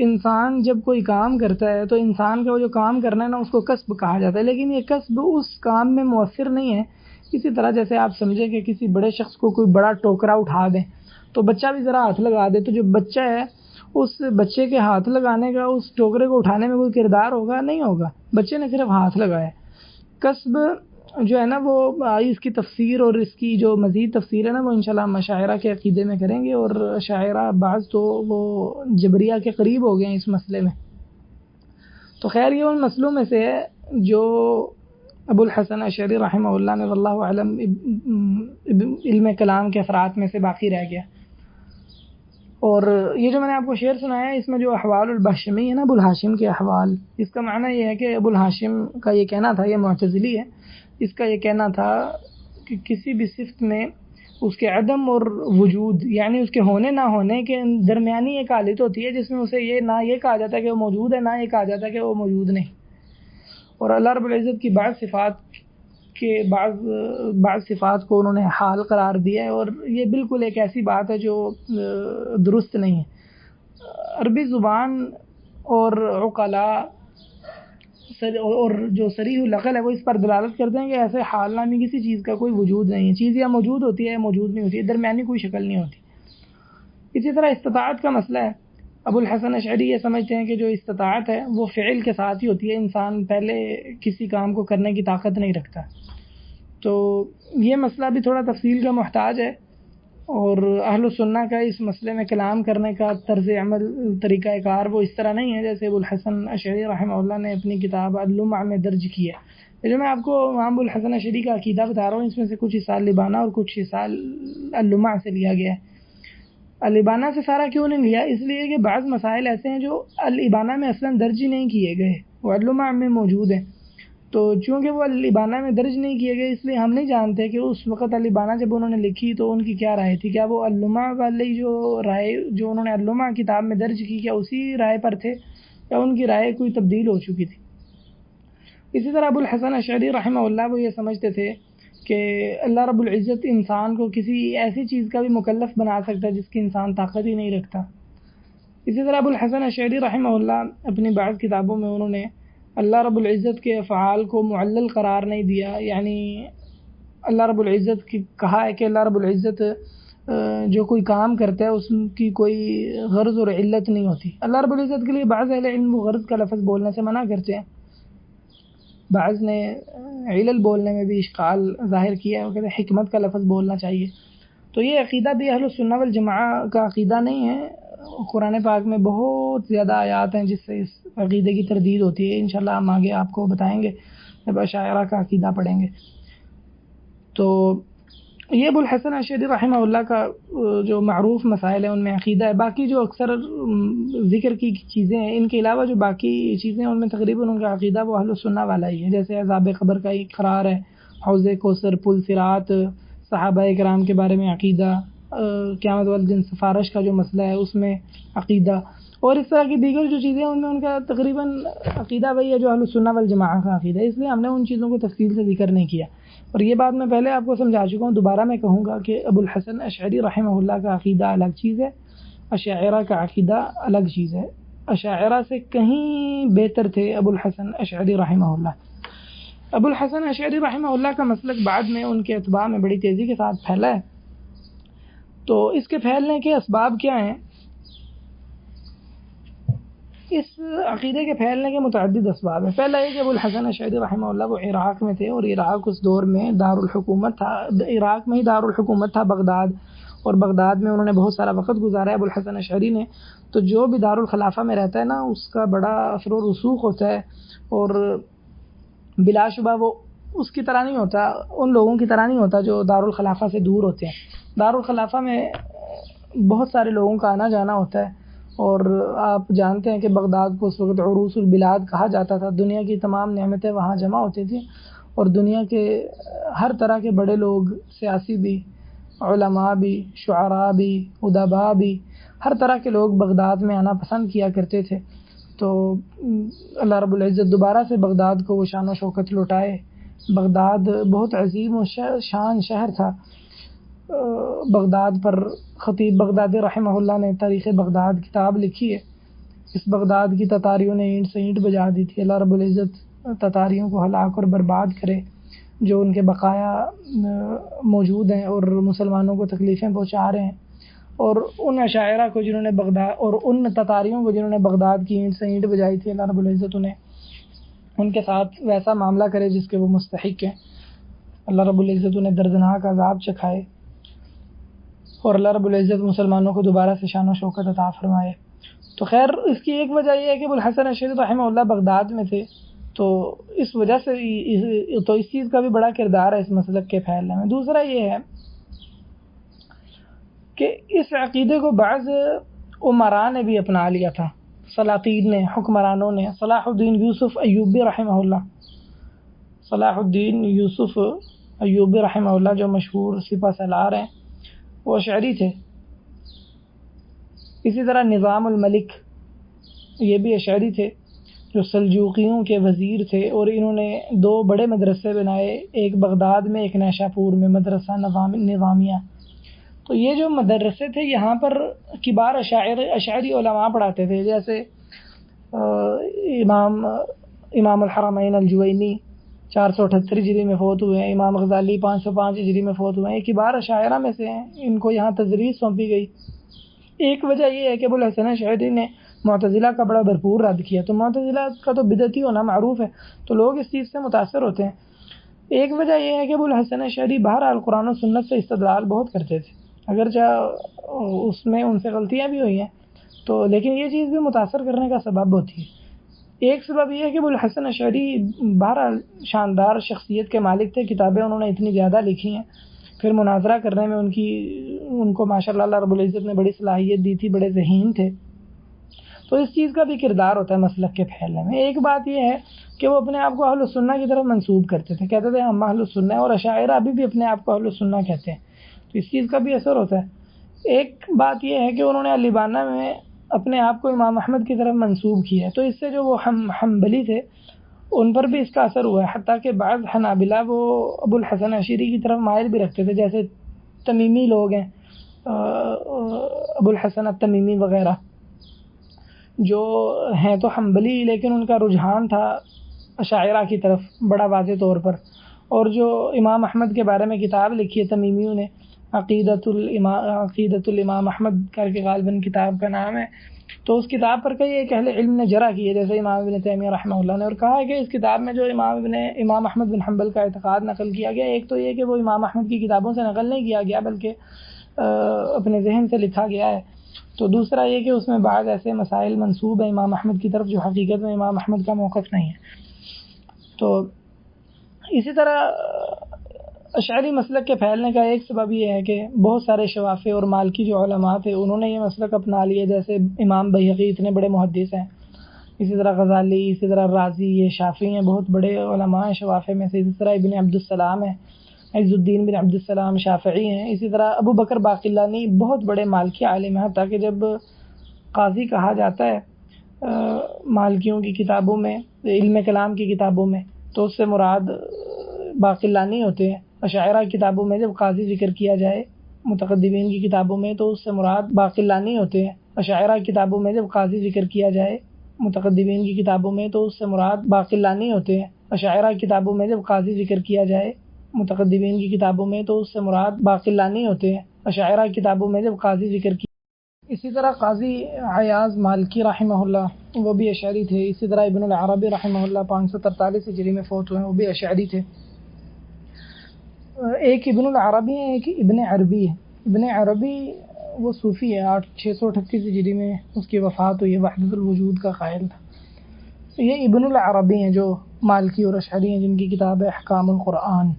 انسان جب کوئی کام کرتا ہے تو انسان کا وہ جو کام کرنا ہے نا اس کو کسب کہا جاتا ہے، لیکن یہ کسب اس کام میں مؤثر نہیں ہے. اسی طرح جیسے آپ سمجھیں کہ کسی بڑے شخص کو کوئی بڑا ٹوکرا اٹھا دیں تو بچہ بھی ذرا ہاتھ لگا دے، تو جو بچہ ہے اس بچے کے ہاتھ لگانے کا اس ٹوکرے کو اٹھانے میں کوئی کردار ہوگا؟ نہیں ہوگا، بچے نے صرف ہاتھ لگایا. کسب جو ہے نا وہ اس کی تفسیر اور اس کی جو مزید تفسیر ہے نا وہ انشاءاللہ ہم اشاعرہ کے عقیدے میں کریں گے، اور اشاعرہ بعض تو وہ جبریہ کے قریب ہو گئے ہیں اس مسئلے میں. تو خیر یہ ان مسئلوں میں سے ہے جو ابو الحسن اشعری رحمہ اللہ نے واللہ اعلم علم کلام کے اثرات میں سے باقی رہ گیا. اور یہ جو میں نے آپ کو شعر سنایا ہے اس میں جو احوال البہشمی ہے نا، ابو الہاشم کے احوال، اس کا معنی یہ ہے کہ ابو الہاشم کا یہ کہنا تھا، یہ معتزلی ہے، اس کا یہ کہنا تھا کہ کسی بھی صفت میں اس کے عدم اور وجود، یعنی اس کے ہونے نہ ہونے کے درمیانی ایک حالت ہوتی ہے جس میں اسے یہ نہ یہ کہا جاتا ہے کہ وہ موجود ہے، نہ یہ کہا جاتا ہے کہ وہ موجود نہیں. اور اللہ رب العزت کی بعض صفات کے بعض صفات کو انہوں نے حال قرار دیا ہے، اور یہ بالکل ایک ایسی بات ہے جو درست نہیں ہے. عربی زبان اور عقلاء اور جو صریح العقل ہے وہ اس پر دلالت کرتے ہیں کہ ایسے حال نامی کسی چیز کا کوئی وجود نہیں ہے، چیز یا موجود ہوتی ہے یا موجود نہیں ہوتی ہے، درمیانی کوئی شکل نہیں ہوتی. اسی طرح استطاعت کا مسئلہ ہے. ابو الحسن اشعری یہ سمجھتے ہیں کہ جو استطاعت ہے وہ فعل کے ساتھ ہی ہوتی ہے، انسان پہلے کسی کام کو کرنے کی طاقت نہیں رکھتا. تو یہ مسئلہ بھی تھوڑا تفصیل کا محتاج ہے، اور اہل السنہ کا اس مسئلے میں کلام کرنے کا طرز عمل، طریقہ کار وہ اس طرح نہیں ہے جیسے ابو الحسن اشعری رحمہ اللہ نے اپنی کتاب اللمع میں درج کیا ہے. جو میں آپ کو امام ابو الحسن اشعری کا عقیدہ بتا رہا ہوں اس میں سے کچھ حصہ لبانہ اور کچھ حصہ اللمع سے لیا گیا ہے. الابانہ سے سارا کیوں نہیں لیا؟ اس لیے کہ بعض مسائل ایسے ہیں جو الابانہ میں اصلا درج ہی نہیں کیے گئے، وہ اللمع میں موجود ہیں. تو چونکہ وہ الابانہ میں درج نہیں کیے گئے اس لیے ہم نہیں جانتے کہ اس وقت الابانہ جب انہوں نے لکھی تو ان کی کیا رائے تھی. کیا وہ اللمع والی جو رائے جو انہوں نے اللمع کتاب میں درج کی، کیا اسی رائے پر تھے یا ان کی رائے کوئی تبدیل ہو چکی تھی؟ اسی طرح ابو الحسن اشعری رحمہ اللہ وہ یہ سمجھتے تھے کہ اللہ رب العزت انسان کو کسی ایسی چیز کا بھی مکلف بنا سکتا ہے جس کی انسان طاقت ہی نہیں رکھتا. اسی طرح ابو الحسن اشعری رحمہ اللہ اپنی بعض کتابوں میں انہوں نے اللہ رب العزت کے افعال کو معلل قرار نہیں دیا، یعنی اللہ رب العزت کی کہا ہے کہ اللہ رب العزت جو کوئی کام کرتا ہے اس کی کوئی غرض اور علت نہیں ہوتی. اللہ رب العزت کے لیے بعض اہل علم غرض کا لفظ بولنے سے منع کرتے ہیں، بعض نے علل بولنے میں بھی اشکال ظاہر کیا ہے، وہ کہتے ہیں حکمت کا لفظ بولنا چاہیے. تو یہ عقیدہ بھی اہل السنہ والجماعہ کا عقیدہ نہیں ہے. قرآن پاک میں بہت زیادہ آیات ہیں جس سے اس عقیدے کی تردید ہوتی ہے. انشاءاللہ ہم آگے آپ کو بتائیں گے جب اشاعرہ کا عقیدہ پڑھیں گے. تو یہ ابو الحسن اشعری رحمہ اللہ کا جو معروف مسائل ہیں ان میں عقیدہ ہے. باقی جو اکثر ذکر کی چیزیں ہیں ان کے علاوہ جو باقی چیزیں ہیں ان میں تقریباً ان کا عقیدہ وہ اہل السنہ والا ہی ہے. جیسے عذاب قبر کا اقرار ہے، حوض کوثر، پل صراط، صحابہ کرام کے بارے میں عقیدہ، قیامت والے دن سفارش کا جو مسئلہ ہے اس میں عقیدہ، اور اس طرح کی دیگر جو چیزیں ہیں ان میں ان کا تقریباً عقیدہ وہی ہے جو اہل السنہ والجماعہ کا عقیدہ ہے. اس لیے ہم نے ان چیزوں کو تفصیل سے ذکر نہیں کیا. اور یہ بات میں پہلے آپ کو سمجھا چکا ہوں، دوبارہ میں کہوں گا کہ ابو الحسن اشعری رحمہ اللہ کا عقیدہ الگ چیز ہے، اشاعرہ کا عقیدہ الگ چیز ہے. اشاعرہ سے کہیں بہتر تھے ابو الحسن اشعری رحمہ اللہ. ابو الحسن اشعری رحمہ اللہ کا مسلک بعد میں ان کے اتباع میں بڑی تیزی کے ساتھ پھیلا ہے. تو اس کے پھیلنے کے اسباب کیا ہیں؟ اس عقیدے کے پھیلنے کے متعدد اسباب ہیں. پہلا یہ کہ ابو الحسن اشعری رحمہ اللہ وہ عراق میں تھے، اور عراق اس دور میں دارالحکومت تھا، عراق میں ہی دارالحکومت تھا بغداد، اور بغداد میں انہوں نے بہت سارا وقت گزارا ہے ابو الحسن اشعری نے. تو جو بھی دارالخلافہ میں رہتا ہے نا اس کا بڑا اثر و رسوخ ہوتا ہے، اور بلا شبہ وہ اس کی طرح نہیں ہوتا، ان لوگوں کی طرح نہیں ہوتا جو دارالخلافہ سے دور ہوتے ہیں. دارالخلافہ میں بہت سارے لوگوں کا آنا جانا ہوتا ہے، اور آپ جانتے ہیں کہ بغداد کو اس وقت عروس البلاد کہا جاتا تھا. دنیا کی تمام نعمتیں وہاں جمع ہوتی تھیں، اور دنیا کے ہر طرح کے بڑے لوگ، سیاسی بھی، علماء بھی، شعراء بھی، ادباء بھی، ہر طرح کے لوگ بغداد میں آنا پسند کیا کرتے تھے. تو اللہ رب العزت دوبارہ سے بغداد کو وہ شان و شوکت لوٹائے. بغداد بہت عظیم و شان شہر تھا. بغداد پر خطیب بغدادی رحمہ اللہ نے تاریخ بغداد کتاب لکھی ہے. اس بغداد کی تتاریوں نے اینٹ سے اینٹ بجا دی تھی. اللہ رب العزت تتاریوں کو ہلاک اور برباد کرے جو ان کے بقایا موجود ہیں اور مسلمانوں کو تکلیفیں پہنچا رہے ہیں. اور ان اشاعرہ کو جنہوں نے بغداد، اور ان تتاریوں کو جنہوں نے بغداد کی اینٹ سے اینٹ بجائی تھی، اللہ رب العزت انہیں ان کے ساتھ ویسا معاملہ کرے جس کے وہ مستحق ہیں. اللہ رب العزت انہیں دردناک عذاب چکھائے، اور اللہ رب العزت مسلمانوں کو دوبارہ سے شان و شوکت عطا فرمائے. تو خیر اس کی ایک وجہ یہ ہے کہ ابوالحسن اشعری رحمہ اللہ بغداد میں تھے، تو اس وجہ سے تو اس چیز کا بھی بڑا کردار ہے اس مسلک کے پھیلنے میں۔ دوسرا یہ ہے کہ اس عقیدے کو بعض عمرا نے بھی اپنا لیا تھا، سلاطین نے، حکمرانوں نے۔ صلاح الدین یوسف ایوبی رحمہ اللہ، صلاح الدین یوسف ایوبی رحمہ اللہ جو مشہور سپہ سالار ہیں، وہ اشعری تھے۔ اسی طرح نظام الملک یہ بھی اشعری تھے، جو سلجوقیوں کے وزیر تھے، اور انہوں نے 2 بڑے مدرسے بنائے، ایک بغداد میں، ایک نیشاپور میں، مدرسہ نظامیہ۔ تو یہ جو مدرسے تھے یہاں پر کبار اشعری علماء پڑھاتے تھے، جیسے امام الحرمین الجوینی 478 ہجری میں فوت ہوئے ہیں، امام غزالی 505 ہجری میں فوت ہوئے ہیں، یہ کبار اشاعرہ میں سے ہیں، ان کو یہاں تدریس سونپی گئی۔ ایک وجہ یہ ہے کہ ابوالحسن اشعری نے معتزلہ کا بڑا بھرپور رد کیا، تو معتزلہ کا تو بدعتی ہونا معروف ہے، تو لوگ اس چیز سے متاثر ہوتے ہیں۔ ایک وجہ یہ ہے کہ ابوالحسن اشعری بہرحال قرآن و سنت سے استدلال بہت کرتے تھے، اگرچہ اس میں ان سے غلطیاں بھی ہوئی ہیں، تو لیکن یہ چیز بھی متاثر کرنے کا سبب ہوتی ہے۔ ایک سبب یہ ہے کہ ابوالحسن اشعری بہرحال شاندار شخصیت کے مالک تھے، کتابیں انہوں نے اتنی زیادہ لکھی ہیں، پھر مناظرہ کرنے میں ان کو ماشاءاللہ اللہ رب العزت نے بڑی صلاحیت دی تھی، بڑے ذہین تھے، تو اس چیز کا بھی کردار ہوتا ہے مسلک کے پھیلنے میں۔ ایک بات یہ ہے کہ وہ اپنے آپ کو اہل السنہ کی طرف منسوب کرتے تھے، کہتے تھے ہم اہل السنہ ہیں، اور اشاعرہ ابھی بھی اپنے آپ کو اہل السنہ کہتے ہیں، تو اس چیز کا بھی اثر ہوتا ہے۔ ایک بات یہ ہے کہ انہوں نے البانہ میں اپنے آپ کو امام احمد کی طرف منسوب کیا ہے، تو اس سے جو وہ حنبلی تھے ان پر بھی اس کا اثر ہوا ہے، حتیٰ کہ بعض حنابلہ وہ ابوالحسن اشعری کی طرف مائل بھی رکھتے تھے، جیسے تمیمی لوگ ہیں، ابوالحسن التمیمی وغیرہ، جو ہیں تو حنبلی لیکن ان کا رجحان تھا اشاعرہ کی طرف بڑا واضح طور پر۔ اور جو امام احمد کے بارے میں کتاب لکھی ہے تمیمیوں نے، عقیدۃ الامام احمد کر کے غالباً کتاب کا نام ہے، تو اس کتاب پر کئی ایک اہل علم نے جرح کی ہے، جیسے امام ابن تیمیہ رحمہ اللہ نے، اور کہا ہے کہ اس کتاب میں جو امام احمد بن حنبل کا اعتقاد نقل کیا گیا، ایک تو یہ کہ وہ امام احمد کی کتابوں سے نقل نہیں کیا گیا بلکہ اپنے ذہن سے لکھا گیا ہے، تو دوسرا یہ کہ اس میں بعض ایسے مسائل منسوب ہیں امام احمد کی طرف جو حقیقت میں امام احمد کا موقف نہیں ہے۔ تو اسی طرح اشعری مسلک کے پھیلنے کا ایک سبب یہ ہے کہ بہت سارے شوافی اور مالکی جو علماء تھے انہوں نے یہ مسلک اپنا لیے، جیسے امام بیہقی اتنے بڑے محدث ہیں، اسی طرح غزالی، اسی طرح رازی، یہ شافعی ہیں، بہت بڑے علماء ہیں شوافی میں سے، اسی طرح ابن عبد السلام ہیں، عز الدین بن عبد السلام شافعی ہیں، اسی طرح ابو بکر باقلانی بہت بڑے مالکی عالم ہیں، تاکہ جب قاضی کہا جاتا ہے مالکیوں کی کتابوں میں، علم کلام کی کتابوں میں، تو اس سے مراد باقلانی ہوتے ہیں۔ اشاعرہ کتابوں میں جب قاضی ذکر کیا جائے متقدمین کی کتابوں میں تو اس سے مراد باقلانی ہوتے ہیں۔ اشاعرہ کتابوں میں جب قاضی ذکر کیا جائے متقدمین کی کتابوں میں تو اس سے مراد باقلانی ہوتے ہیں۔ اشاعرہ کتابوں میں جب قاضی ذکر کیا جائے متقدمین کی کتابوں میں تو اس سے مراد باقلانی ہوتے ہیں۔ اشاعرہ کتابوں میں جب قاضی ذکر کیا، اسی طرح قاضی عیاض مالکی رحمہ اللہ وہ بھی اشعری تھے، اسی طرح ابن العربی رحمہ اللہ 543 ہجری میں فوت ہوئے ہیں، وہ بھی اشعری تھے۔ ایک ابن العربی ہے، ایک ابن عربی ہے۔ ابن عربی وہ صوفی ہے، 638 ہجری میں اس کی وفات ہوئی ہے، وحدت الوجود کا قائل تھا۔ یہ ابن العربی ہیں جو مالکی اور اشعری ہیں، جن کی کتاب ہے احکام القرآن۔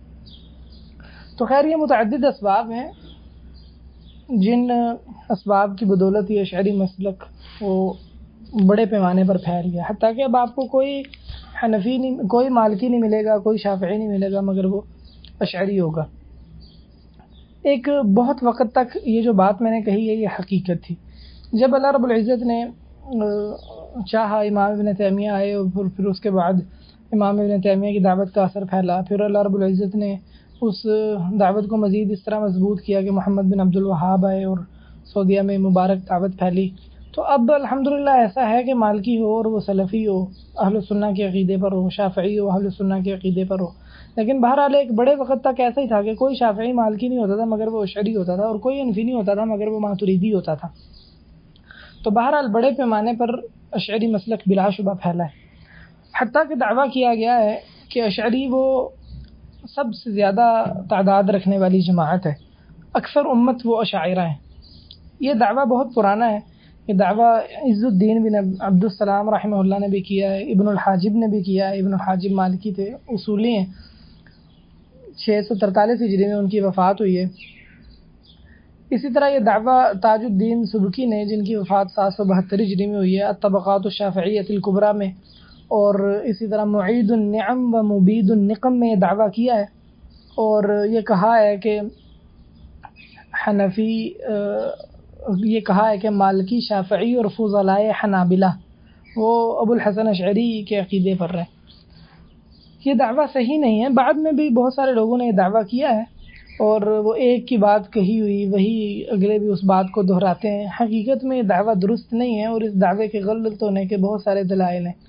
تو خیر یہ متعدد اسباب ہیں جن اسباب کی بدولت یہ اشعری مسلک وہ بڑے پیمانے پر پھیل گیا، حتیٰ کہ اب آپ کو کوئی حنفی نہیں، کوئی مالکی نہیں ملے گا، کوئی شافعی نہیں ملے گا مگر وہ اشعری ہوگا۔ ایک بہت وقت تک یہ جو بات میں نے کہی ہے یہ حقیقت تھی، جب اللہ رب العزت نے چاہا امام ابن تیمیہ آئے، اور پھر اس کے بعد امام ابن تیمیہ کی دعوت کا اثر پھیلا، پھر اللہ رب العزت نے اس دعوت کو مزید اس طرح مضبوط کیا کہ محمد بن عبد الوہاب آئے اور سعودیہ میں مبارک دعوت پھیلی، تو اب الحمدللہ ایسا ہے کہ مالکی ہو اور وہ سلفی ہو اہل سنہ کے عقیدے پر ہو، شافعی ہو اہل سنہ کے عقیدے پر ہو، لیکن بہرحال ایک بڑے وقت تک ایسا ہی تھا کہ کوئی شافعی مالکی نہیں ہوتا تھا مگر وہ اشعری ہوتا تھا، اور کوئی حنفی نہیں ہوتا تھا مگر وہ ماتریدی ہوتا تھا۔ تو بہرحال بڑے پیمانے پر اشعری مسلک بلا شبہ پھیلا ہے، حتیٰ کہ دعویٰ کیا گیا ہے کہ اشعری وہ سب سے زیادہ تعداد رکھنے والی جماعت ہے، اکثر امت وہ اشاعرہ ہیں۔ یہ دعویٰ بہت پرانا ہے، یہ دعویٰ عز الدین بن عبد السلام رحمہ اللہ نے بھی کیا ہے، ابن الحاجب نے بھی کیا ہے۔ ابن الحاجب مالکی تھے، اصولی ہیں، 643 ہجری میں ان کی وفات ہوئی ہے۔ اسی طرح یہ دعویٰ تاج الدین سبکی نے، جن کی وفات 772 ہجری میں ہوئی ہے، الطبقات الشافعیۃ الکبریٰ میں، اور اسی طرح معید النعم و مبید النقم میں یہ دعویٰ کیا ہے، اور یہ کہا ہے کہ حنفی یہ کہا ہے کہ مالکی، شافعی اور فضلائے حنابلہ وہ ابو الحسن اشعری کے عقیدے پر رہے۔ یہ دعویٰ صحیح نہیں ہے، بعد میں بھی بہت سارے لوگوں نے یہ دعویٰ کیا ہے، اور وہ ایک کی بات کہی ہوئی وہی اگلے بھی اس بات کو دہراتے ہیں۔ حقیقت میں یہ دعویٰ درست نہیں ہے، اور اس دعوے کے غلط ہونے کے بہت سارے دلائل ہیں۔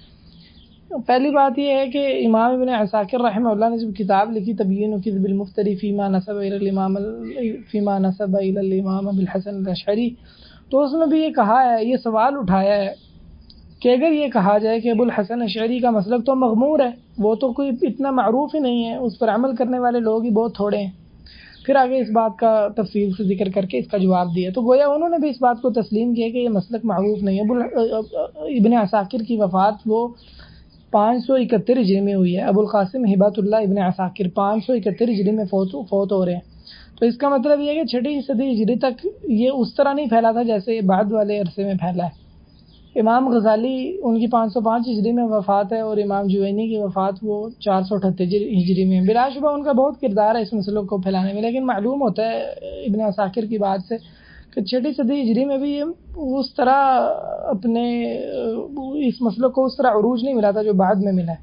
پہلی بات یہ ہے کہ امام ابن عساکر رحمہ اللہ نے جب کتاب لکھی تبیین کذب المفتری فیما نسب الی الامام ابو الحسن الاشعری، تو اس میں بھی یہ کہا ہے، یہ سوال اٹھایا ہے کہ اگر یہ کہا جائے کہ ابو الحسن اشعری کا مسلک تو مغمور ہے، وہ تو کوئی اتنا معروف ہی نہیں ہے، اس پر عمل کرنے والے لوگ ہی بہت تھوڑے ہیں، پھر آگے اس بات کا تفصیل سے ذکر کر کے اس کا جواب دیا، تو گویا انہوں نے بھی اس بات کو تسلیم کیا کہ یہ مسلک معروف نہیں ہے۔ ابن عساکر کی وفات وہ 571 ہجری میں ہوئی ہے۔ ابو القاسم ہبۃ اللہ ابن عساکر 571 ہجری میں فوت ہو رہے ہیں، تو اس کا مطلب یہ ہے کہ 6 صدی ہجری تک یہ اس طرح نہیں پھیلا تھا جیسے بعد والے عرصے میں پھیلا ہے۔ امام غزالی ان کی 505 ہجری میں وفات ہے، اور امام جوینی کی وفات وہ 438 ہجری میں۔ بلا شبہ ان کا بہت کردار ہے اس مسئلے کو پھیلانے میں، لیکن معلوم ہوتا ہے ابن عساکر کی بات سے کہ 6 صدی ہجری میں بھی یہ اس طرح اپنے اس مسئلے کو اس طرح عروج نہیں ملا تھا جو بعد میں ملا ہے۔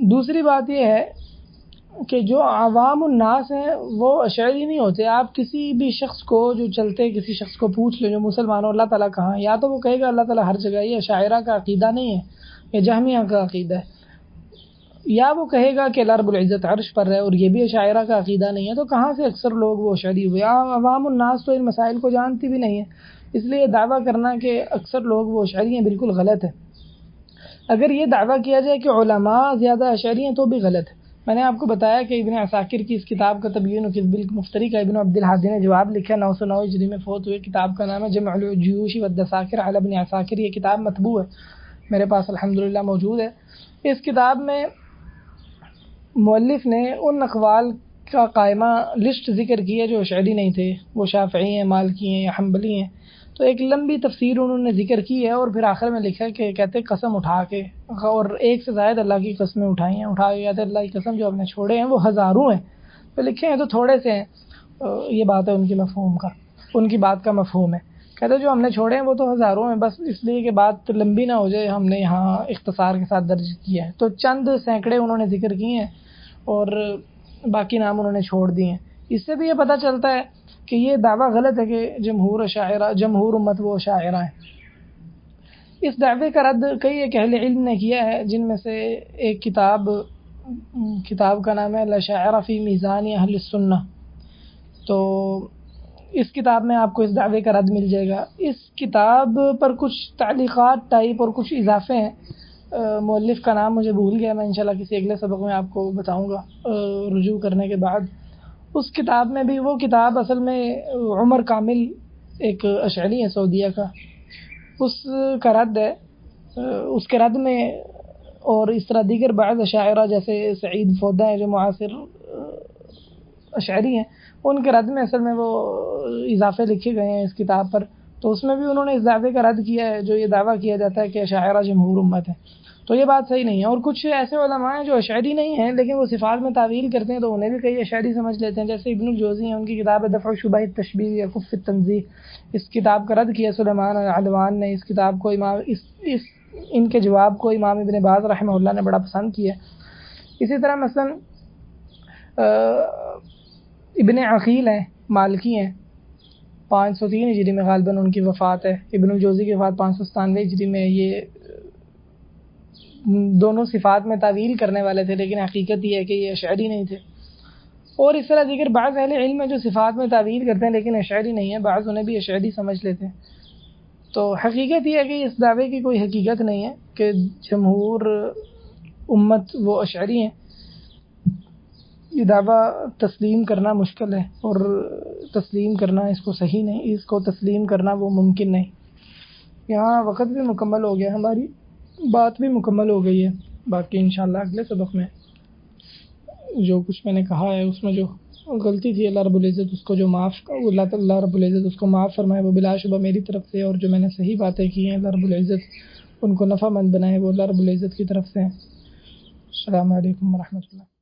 دوسری بات یہ ہے کہ جو عوام الناس ہیں وہ اشعری نہیں ہوتے۔ آپ کسی بھی شخص کو، جو چلتے کسی شخص کو پوچھ لیں جو مسلمانوں اللہ تعالیٰ کہاں ہے، یا تو وہ کہے گا اللہ تعالیٰ ہر جگہ، یہ اشاعرہ کا عقیدہ نہیں ہے، یہ جہمیہ کا عقیدہ ہے، یا وہ کہے گا کہ اللہ رب العزت عرش پر ہے، اور یہ بھی اشاعرہ کا عقیدہ نہیں ہے۔ تو کہاں سے اکثر لوگ وہ اشعری ہوئے؟ عوام الناس تو ان مسائل کو جانتی بھی نہیں ہے، اس لیے دعویٰ کرنا کہ اکثر لوگ وہ اشعری ہیں بالکل غلط ہے۔ اگر یہ دعویٰ کیا جائے کہ علماء زیادہ اشعری ہیں تو بھی غلط ہے۔ میں نے آپ کو بتایا کہ ابن عساکر کی اس کتاب کا تبیین کذب المفتری کا ابن عبد الحادی نے جواب لکھا، 909 ہجری میں فوت ہوئے۔ کتاب کا نام ہے جمع الجیوش والدساکر علی ابن عساکر، یہ کتاب مطبوع ہے، میرے پاس الحمدللہ موجود ہے۔ اس کتاب میں مؤلف نے ان اقوال کا قائمہ لسٹ ذکر کی ہے جو اشعری نہیں تھے، وہ شافعی ہیں، مالکی ہیں یا حنبلی ہیں، تو ایک لمبی تفسیر انہوں نے ذکر کی ہے، اور پھر آخر میں لکھا کہ کہتے قسم اٹھا کے، اور ایک سے زائد اللہ کی قسمیں اٹھائی ہیں، اٹھا کے کہتے اللہ کی قسم جو ہم نے چھوڑے ہیں وہ ہزاروں ہیں، تو لکھے ہیں تو تھوڑے سے ہیں۔ یہ بات ہے ان کی مفہوم کا، ان کی بات کا مفہوم ہے، کہتے جو ہم نے چھوڑے ہیں وہ تو ہزاروں ہیں، بس اس لیے کہ بات لمبی نہ ہو جائے ہم نے یہاں اختصار کے ساتھ درج کیا ہے، تو چند سینکڑے انہوں نے ذکر کیے ہیں اور باقی نام انہوں نے چھوڑ دیے ہیں۔ اس سے بھی یہ پتہ چلتا ہے کہ یہ دعویٰ غلط ہے کہ جمہور امت وہ اشاعرہ ہیں۔ اس دعوے کا رد کئی ایک اہل علم نے کیا ہے، جن میں سے ایک کتاب کا نام ہے الاشاعرہ فی میزان اہل السنہ، تو اس کتاب میں آپ کو اس دعوے کا رد مل جائے گا۔ اس کتاب پر کچھ تعلیقات ٹائپ اور کچھ اضافے ہیں، مؤلف کا نام مجھے بھول گیا، میں انشاءاللہ کسی اگلے سبق میں آپ کو بتاؤں گا رجوع کرنے کے بعد۔ اس کتاب میں بھی، وہ کتاب اصل میں عمر کامل ایک اشعری ہے سعودیہ کا، اس کا رد ہے، اس کے رد میں، اور اس طرح دیگر بعض اشاعرہ جیسے سعید فودہ ہیں جو معاصر اشعری ہیں، ان کے رد میں اصل میں وہ اضافے لکھے گئے ہیں اس کتاب پر، تو اس میں بھی انہوں نے اس دعوے کا رد کیا ہے جو یہ دعویٰ کیا جاتا ہے کہ اشاعرہ جمہور امت ہے، تو یہ بات صحیح نہیں ہے۔ اور کچھ ایسے علماء ہیں جو اشعری نہیں ہیں لیکن وہ صفات میں تعویل کرتے ہیں، تو انہیں بھی کئی اشعری سمجھ لیتے ہیں، جیسے ابن الجوزی ہیں، ان کی کتاب ہے دفع شبہ التشبیہ یا کف التنزیہ، اس کتاب کا رد کیا سلیمان علوان نے۔ اس کتاب کو ان کے جواب کو امام ابن باز رحمہ اللہ نے بڑا پسند کیا۔ اسی طرح مثلا ابن عقیل ہیں، مالکی ہیں، 503 ہجری میں غالباً ان کی وفات ہے، ابن الجوزی کی وفات 597 ہجری میں۔ یہ دونوں صفات میں تعویل کرنے والے تھے، لیکن حقیقت یہ ہے کہ یہ اشعری نہیں تھے۔ اور اس طرح دیگر بعض اہل علم ہیں جو صفات میں تعویل کرتے ہیں لیکن اشعری نہیں ہیں، بعض انہیں بھی اشعری سمجھ لیتے ہیں۔ تو حقیقت یہ ہے کہ اس دعوے کی کوئی حقیقت نہیں ہے کہ جمہور امت وہ اشعری ہیں، یہ دعویٰ تسلیم کرنا مشکل ہے، اور تسلیم کرنا اس کو صحیح نہیں، اس کو تسلیم کرنا وہ ممکن نہیں۔ یہاں وقت بھی مکمل ہو گیا، ہماری بات بھی مکمل ہو گئی ہے۔ باقی انشاءاللہ اگلے سبق میں جو کچھ میں نے کہا ہے اس میں جو غلطی تھی، اللہ رب العزت اس کو جو اللہ رب العزت اس کو معاف فرمائے، وہ بلا شبہ میری طرف سے، اور جو میں نے صحیح باتیں کی ہیں اللہ رب العزت ان کو نفع مند بنائے، وہ اللہ رب العزت کی طرف سے ہیں۔ السلام علیکم ورحمۃ اللہ۔